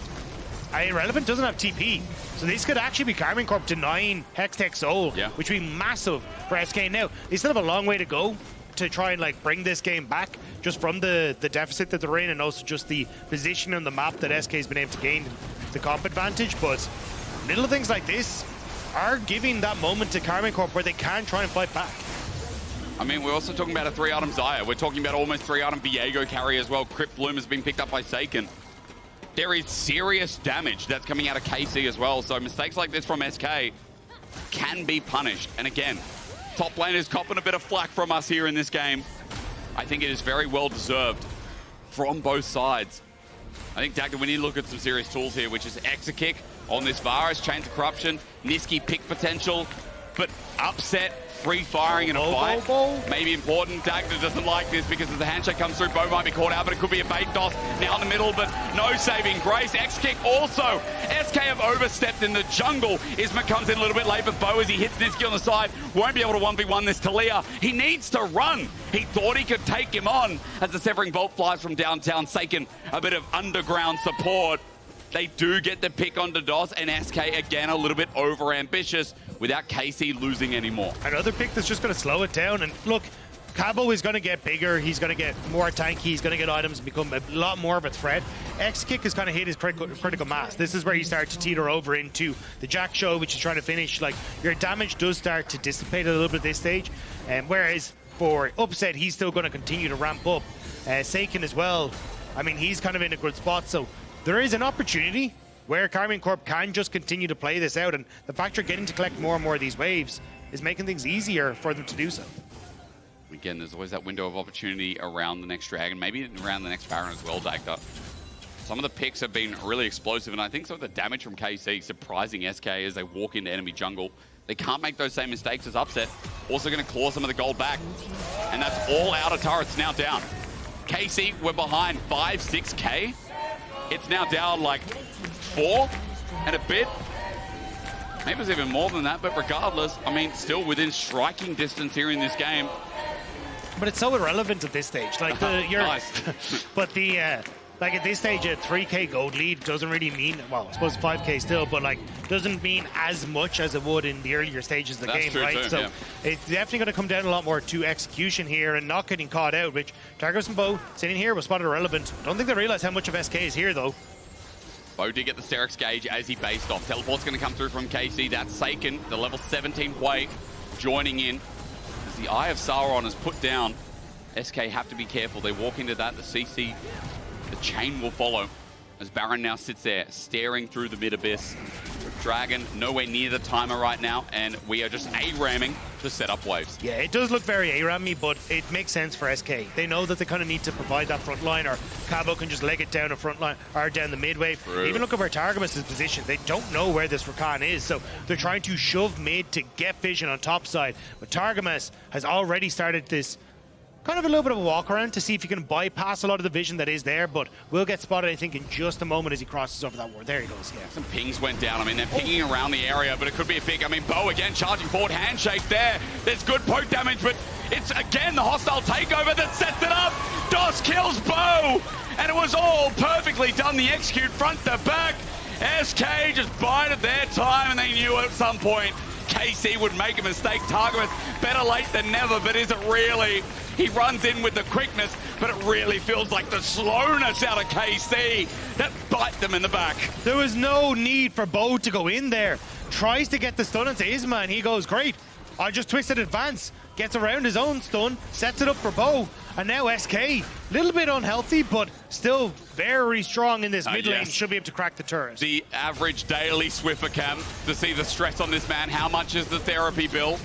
Irrelevant doesn't have TP. So this could actually be Karmine Corp denying Hextech Soul, which would be massive for SK now. They still have a long way to go to try and like bring this game back just from the deficit that they're in, and also just the position on the map that SK has been able to gain the comp advantage. But little things like this are giving that moment to Karmine Corp where they can try and fight back. I mean, we're also talking about a 3-item Xayah. We're talking about almost 3-item Viego carry as well. Crypt Bloom has been picked up by Saken. There is serious damage that's coming out of KC as well. So mistakes like this from SK can be punished. And again, top lane is copping a bit of flack from us here in this game. I think it is very well deserved from both sides. I think, Dagda, we need to look at some serious tools here, which is Exakick on this Varus, Chain to Corruption, Nisqy pick potential, but upset, free firing in a fight. Maybe important. Dagda doesn't like this because as the handshake comes through, Bo might be caught out, but it could be a bait toss now in the middle, but no saving grace. X-Kick also. SK have overstepped in the jungle. Isma comes in a little bit late, but Bo, as he hits Nisqy on the side, won't be able to 1v1 this Taliyah. He needs to run. He thought he could take him on as the Severing Bolt flies from downtown. Saken, a bit of underground support. They do get the pick onto DOS, and SK again a little bit over-ambitious without KC losing anymore. Another pick that's just going to slow it down. And look, Cabo is going to get bigger. He's going to get more tanky. He's going to get items and become a lot more of a threat. X-Kick has kind of hit his critical mass. This is where you start to teeter over into the Jack Show, which is trying to finish. Like, your damage does start to dissipate a little bit at this stage. Whereas for Upset, he's still going to continue to ramp up. Saken as well. I mean, he's kind of in a good spot. So there is an opportunity where Karmine Corp can just continue to play this out, and the fact they're getting to collect more and more of these waves is making things easier for them to do so. Again, there's always that window of opportunity around the next Dragon, maybe around the next Baron as well, Dagda. Some of the picks have been really explosive, and I think some of the damage from KC surprising SK as they walk into enemy jungle. They can't make those same mistakes as Upset. Also going to claw some of the gold back, and that's all outer turrets now down. KC were behind 5-6k. It's now down like 4 and a bit. Maybe it was even more than that, but regardless, I mean, still within striking distance here in this game. But it's so irrelevant at this stage. Like, Nice. But like at this stage, a 3k gold lead doesn't really mean, well, I suppose 5k still, but like doesn't mean as much as it would in the earlier stages of the game, right? Too, so yeah. it's definitely going to come down a lot more to execution here and not getting caught out, which Targamas and Bo sitting here was spotted irrelevant. Don't think they realize how much of SK is here though. Bo did get the Hysterics gauge as he based off. Teleport's going to come through from KC. That's Saken, the level 17 Hwei, joining in. As the Eye of Sauron is put down, SK have to be careful. They walk into that, the CC, the chain will follow. As Baron now sits there, staring through the mid-abyss. Dragon nowhere near the timer right now, and we are just A-ramming to set up waves. Yeah, it does look very A-rammy, but it makes sense for SK. They know that they kind of need to provide that front line, or Cabo can just leg it down the front line, or down the mid wave. True. Even look at where Targamas is positioned. They don't know where this Rakan is, so they're trying to shove mid to get vision on top side. But Targamas has already started this kind of a little bit of a walk around to see if he can bypass a lot of the vision that is there, but will get spotted, I think, in just a moment as he crosses over that ward. There he goes, yeah. Some pings went down. I mean, they're pinging around the area, but it could be a pick. I mean, Bo again charging forward, handshake there. There's good poke damage, but it's again the hostile takeover that sets it up. DOS kills Bo, and it was all perfectly done. The execute front to back. SK just bided their time, and they knew at some point KC would make a mistake. Targamas, better late than never, but is it really? He runs in with the quickness, but it really feels like the slowness out of KC that bite them in the back. There was no need for Bo to go in there. Tries to get the stun into Isma, and he goes, great, I'll just twist it advance. Gets around his own stun, sets it up for Bo. And now SK, a little bit unhealthy, but still very strong in this mid lane. Yes. Should be able to crack the turret. The average daily swiffer cam to see the stress on this man. How much is the therapy bill?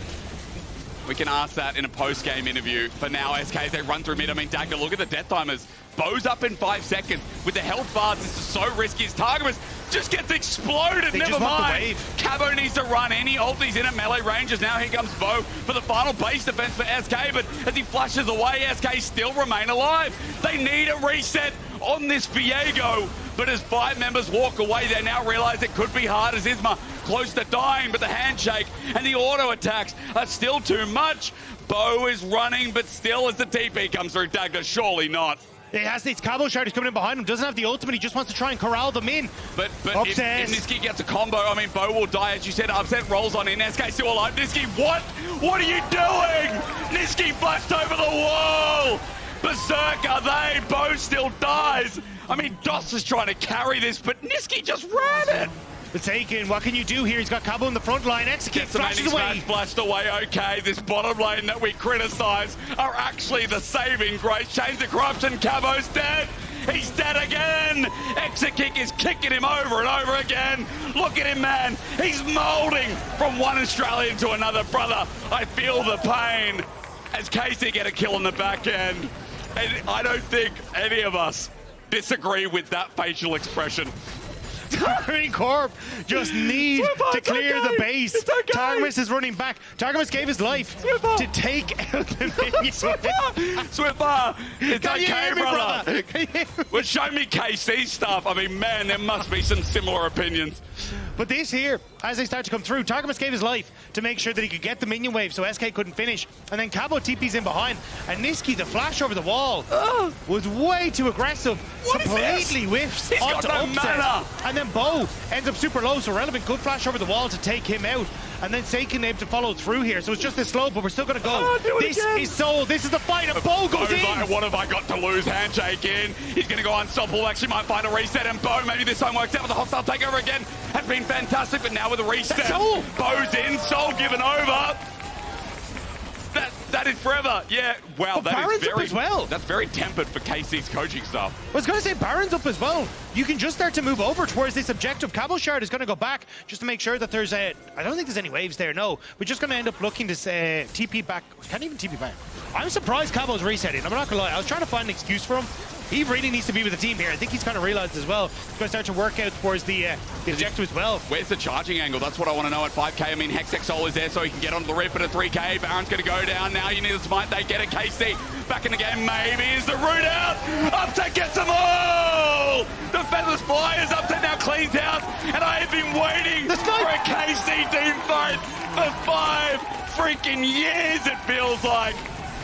We can ask that in a post-game interview. For now, SK, as they run through mid. I mean, Dagda, look at the death timers. Bo's up in 5 seconds. With the health bars, this is so risky. His Targamas just gets exploded. They Never just want the mind. wave. Cabo needs to run any ult. He's in at melee ranges. Now here comes Bo for the final base defense for SK. But as he flashes away, SK still remain alive. They need a reset on this Viego. But as 5 members walk away, they now realize it could be hard as Isma close to dying. But the handshake and the auto attacks are still too much. Bo is running, but still as the TP comes through, Dagda, surely not. It's Cabochard is coming in behind him, doesn't have the ultimate, he just wants to try and corral them in. But if Nisqy gets a combo, I mean, Bo will die, as you said. Upset rolls on in. SK still alive. Nisqy, what? What are you doing? Nisqy flashed over the wall. Berserker, Bo still dies. I mean, DOS is trying to carry this, but Nisqy just ran it. The Saken, what can you do here? He's got Cabo in the front line. Exakick flashes away. Flashed away, okay. This bottom lane that we criticize are actually the saving grace. Chains of Corruption, Cabo's dead. He's dead again. Exakick is kicking him over and over again. Look at him, man. He's molding from one Australian to another. Brother, I feel the pain. As KC get a kill on the back end. And I don't think any of us disagree with that facial expression. Karmine Corp just need to clear the base. Targamas is running back. Targamas gave his life to take out the minion. Swiffer, it's Can you okay, hear me, brother. brother? Well, show me KC stuff. I mean, man, there must be some similar opinions. But this here, as they start to come through, Targamas gave his life to make sure that he could get the minion wave so SK couldn't finish. And then Cabo TP's in behind. And Nisqy, the flash over the wall, was way too aggressive. What is Completely this? whiffs He's onto got no upset. mana. And then Bo ends up super low, so Relevant good flash over the wall to take him out. And then Saken able to follow through here. So it's just this slow, but we're still going to go. This is Soul. This is the fight. And Bo goes in. Like, what have I got to lose? Handshake in. He's going to go unstoppable. Actually might find a reset. And Bo, maybe this time works out with the hostile takeover again. Has been fantastic, but now with a reset. That's Soul. Bo's in. Soul given over. That is forever. Yeah. Wow, But that Baron's is up very as well. That's very tempered for KC's coaching stuff. I was going to say Baron's up as well. You can just start to move over towards this objective. Cabochard is going to go back just to make sure that there's a... I don't think there's any waves there, no. We're just going to end up looking to TP back. Can't even TP back. I'm surprised Cabo's resetting. I'm not going to lie. I was trying to find an excuse for him. He really needs to be with the team here. I think he's kind of realized as well. He's going to start to work out towards the objective as well. Where's the charging angle? That's what I want to know at 5k. I mean, Hextech Soul is there so he can get onto the rip at a 3k. Baron's going to go down now. You need a smite. They get a KC. Back in the game, maybe is the root out. Upset gets them all. The Featherless Flyers Upset now cleans house. And I have been waiting for a KC team fight for 5 freaking years, it feels like.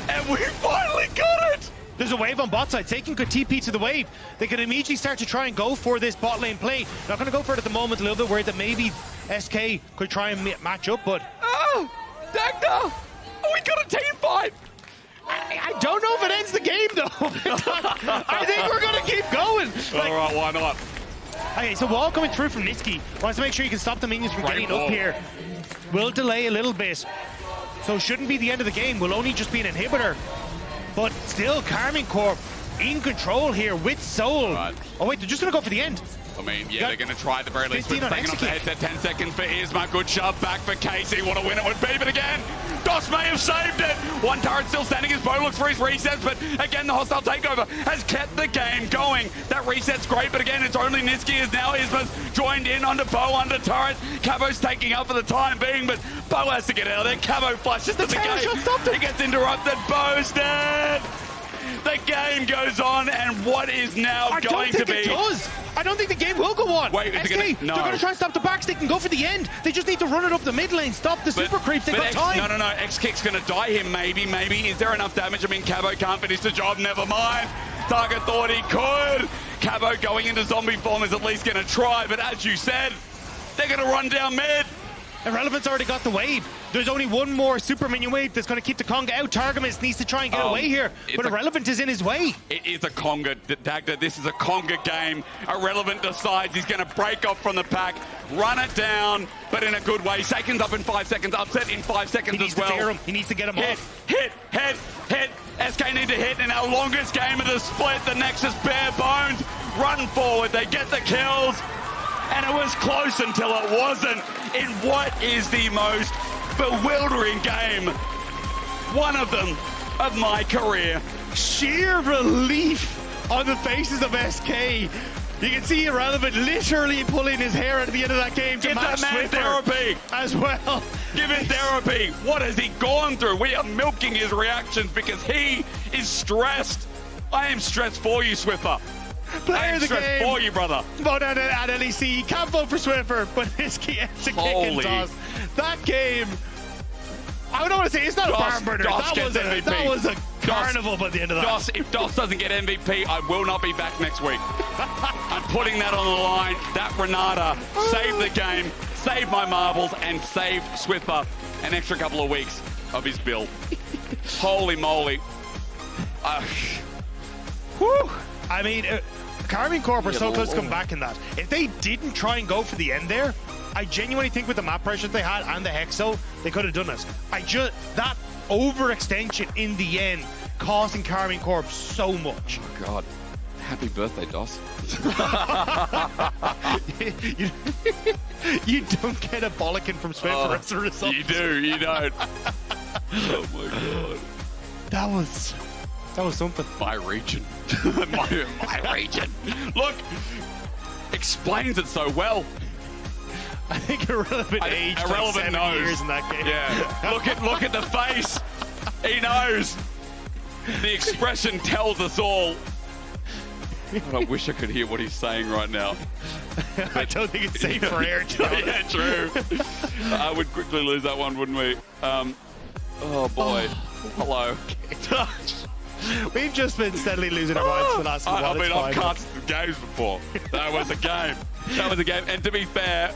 And we finally got it. There's a wave on bot side. Saken could TP to the wave. They can immediately start to try and go for this bot lane play. Not going to go for it at the moment. A little bit worried that maybe SK could try and match up, but... Oh, Dagda! Oh, we got a team fight! I don't know if it ends the game, though. I think we're going to keep going. All right, why not? Okay, so wall coming through from Nisqy. Wants to make sure you can stop the minions from getting up here. Will delay a little bit. So shouldn't be the end of the game. Will only just be an inhibitor. But still, Karmine Corp in control here with Soul. Right. Oh wait, they're just going to go for the end. I mean, yeah, they're going to try at the very least. 15 on Taking off the Exakick. headset, 10 seconds for Isma. Good shove back for KC. Want to win it with Beaver again. DOS may have saved it. One turret still standing as Bo looks for his resets, but again, the hostile takeover has kept the game going. That reset's great, but again, it's only Nisqy as now Isma's joined in onto Bo under turret. Cabo's taking up for the time being, but Bo has to get out of there. Cabo flushes to the game. He gets interrupted. Bo's dead. The game goes on, and what is now going to be? I don't think it does. I don't think the game will go on. Wait, SK, no. they're going to try and stop the backs. They can go for the end. They just need to run it up the mid lane. Stop the super creeps. They've got time. No. X-Kick's going to die him, maybe. Is there enough damage? I mean, Cabo can't finish the job. Never mind. Target thought he could. Cabo going into zombie form is at least going to try, but as you said, they're going to run down mid. Irrelevant's already got the wave. There's only one more super minion wave that's going to keep the Conga out. Targamas needs to try and get away here, but Irrelevant is in his way. It is a Conga, Dagda. This is a Conga game. Irrelevant decides he's going to break off from the pack, run it down, but in a good way. Saken's up in 5 seconds, upset in 5 seconds as well. He needs to fear him. He needs to get him off. Hit. SK need to hit in our longest game of the split. The Nexus bare bones. Run forward. They get the kills. And it was close until it wasn't in what is the most bewildering game, one of them, of my career. Sheer relief on the faces of SK. You can see Irrelevant literally pulling his hair at the end of that game to Give match that man swiffer therapy. as well. Give him therapy. What has he gone through? We are milking his reactions because he is stressed. I am stressed for you, Swiffer. Player of the stressed game. for you, brother. Vote at LEC. You can't vote for Swiffer, but Nisqy ends a kick and toss. That game, I don't want to say it's not a barn burner. That was a carnival by the end of that. If DOS doesn't get MVP, I will not be back next week. I'm putting that on the line. That Renata saved the game, saved my marbles, and saved Swiffer an extra couple of weeks of his bill. Holy moly. Whew. I mean, Karmine Corp are so close to come back in that. If they didn't try and go for the end there, I genuinely think with the map pressure they had and the Hexo, they could have done it. That overextension in the end costing Karmine Corp so much. Oh, God. Happy birthday, DOS. You don't get a bollocking from Swiffer as a result. You do, you don't. Oh, my God. That was something. My region. my region. Look, explains it so well. I think Irrelevant aged like 7 years in that game. Yeah. look at the face. He knows. The expression tells us all. I wish I could hear what he's saying right now. I don't think it's safe for air. Yeah, true. I would quickly lose that one, wouldn't we? Oh boy. Hello. We've just been steadily losing our minds for the last while. I mean, I've casted games before. That was a game. That was a game. And to be fair,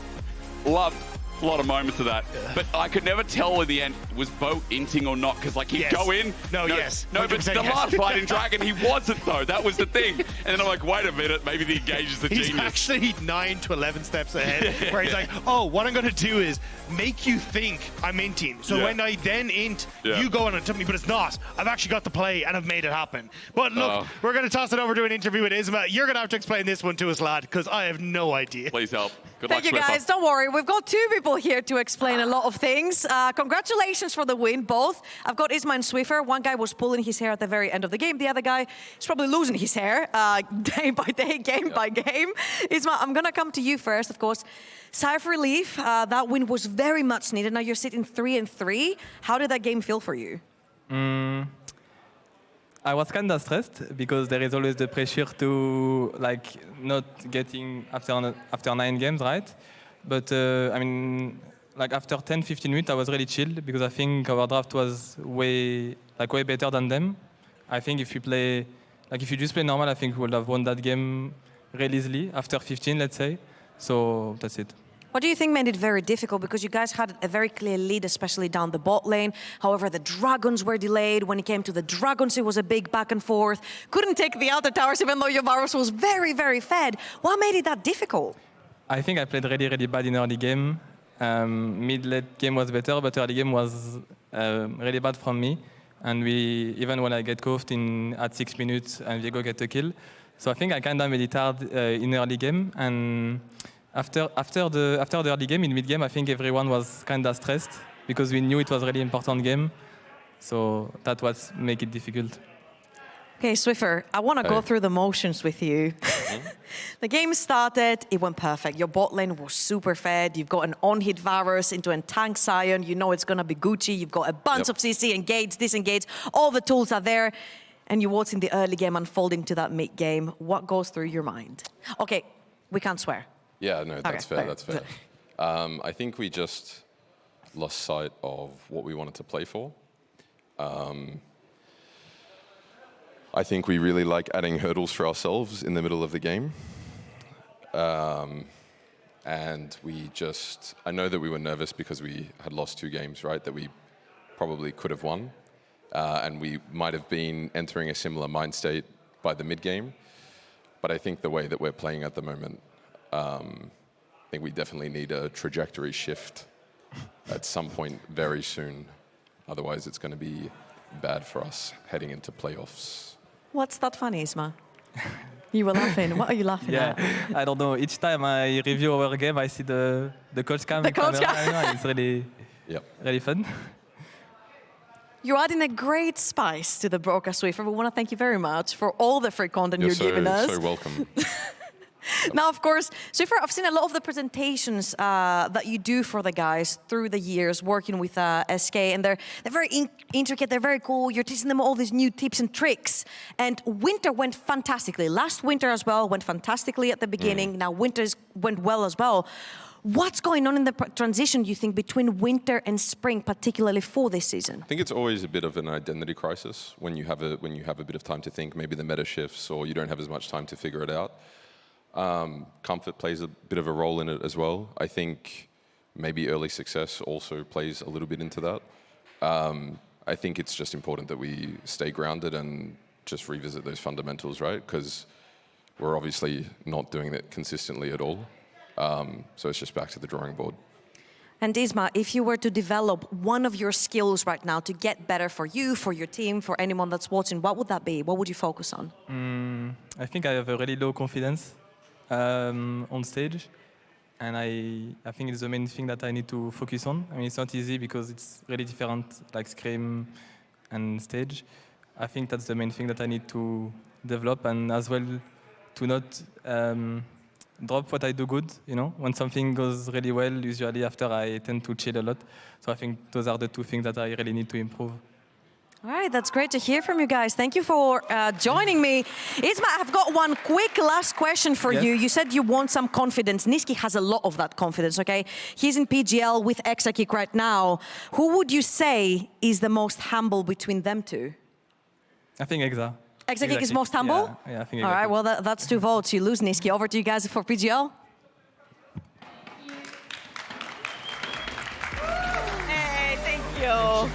loved a lot of moments of that. But I could never tell in the end, was Bo inting or not? Because, like, he'd go in. No, yes. No, but the last fight in Dragon, he wasn't, though. That was the thing. And then I'm like, wait a minute. Maybe the engage is the genius. He's actually 9 to 11 steps ahead. Where he's like, oh, what I'm going to do is make you think I'm inting. So when I then int, you go on and tell me, but it's not. I've actually got the play and I've made it happen. But look, we're going to toss it over to an interview with Isma. You're going to have to explain this one to us, lad, because I have no idea. Please help. Good luck, Thank you, guys. Don't worry. We've got 2 people here to explain a lot of things. Congratulations for the win, both. I've got Isma and Swiffer. One guy was pulling his hair at the very end of the game. The other guy is probably losing his hair day by day, game by game. Isma, I'm going to come to you first, of course. Sigh of relief. That win was very much needed. Now you're sitting 3-3. How did that game feel for you? I was kind of stressed because there is always the pressure to not getting after 9 games, right? But I mean, after 10-15 minutes, I was really chilled because I think our draft was way better than them. I think if you play, if you just play normal, I think we would have won that game really easily after 15, let's say. So that's it. What do you think made it very difficult? Because you guys had a very clear lead, especially down the bot lane. However, the Dragons were delayed. When it came to the Dragons, it was a big back and forth. Couldn't take the outer towers, even though your Varus was very, very fed. What made it that difficult? I think I played really, really bad in early game. Mid-late game was better, but early game was really bad from me. And even when I get cuffed at 6 minutes and Viego get a kill. So I think I kind of made it hard in early game. And after the early game, in mid-game, I think everyone was kind of stressed because we knew it was a really important game. So that was make it difficult. Okay, Swiffer, I want to go through the motions with you. The game started, it went perfect. Your bot lane was super fed. You've got an on-hit Varus into a tank Sion. You know it's going to be Gucci. You've got a bunch of CC, engage, disengage. All the tools are there. And you're watching the early game unfolding to that mid-game. What goes through your mind? Okay, we can't swear. Yeah, no, that's fair, that's fair. I think we just lost sight of what we wanted to play for. I think we really like adding hurdles for ourselves in the middle of the game. And I know that we were nervous because we had lost 2 games, right, that we probably could have won. And we might have been entering a similar mind state by the mid-game. But I think the way that we're playing at the moment, I think we definitely need a trajectory shift at some point very soon. Otherwise, it's going to be bad for us heading into playoffs. What's that funny, Isma? You were laughing. What are you laughing at? I don't know. Each time I review our game, I see the coach cam. The coach cam. It's really fun. You're adding a great spice to the broadcast, Swiffer. We want to thank you very much for all the free content you're giving us. You're so welcome. Now, of course, Swiffer, I've seen a lot of the presentations that you do for the guys through the years working with SK, and they're very intricate, they're very cool. You're teaching them all these new tips and tricks. And winter went fantastically. Last winter as well went fantastically at the beginning. Now winters went well as well. What's going on in the transition, do you think, between winter and spring, particularly for this season? I think it's always a bit of an identity crisis when you have a bit of time to think. Maybe the meta shifts, or you don't have as much time to figure it out. Comfort plays a bit of a role in it as well. I think maybe early success also plays a little bit into that. I think it's just important that we stay grounded and just revisit those fundamentals, right? Because we're obviously not doing it consistently at all. So it's just back to the drawing board. And Isma, if you were to develop one of your skills right now to get better for you, for your team, for anyone that's watching, what would that be? What would you focus on? I think I have a really low confidence on stage. And I think it's the main thing that I need to focus on. I mean, it's not easy because it's really different, like scrim and stage. I think that's the main thing that I need to develop, and as well to not drop what I do good, you know. When something goes really well, usually after I tend to chill a lot. So I think those are the 2 things that I really need to improve. All right, that's great to hear from you guys. Thank you for joining me. Isma, I've got one quick last question for you. You said you want some confidence. Nisqy has a lot of that confidence, okay? He's in PGL with Exakick right now. Who would you say is the most humble between them 2? I think Xayah. Exakick is most humble? Yeah, I think All right, well, that's 2 votes. You lose, Nisqy. Over to you guys for PGL. Hey, thank you.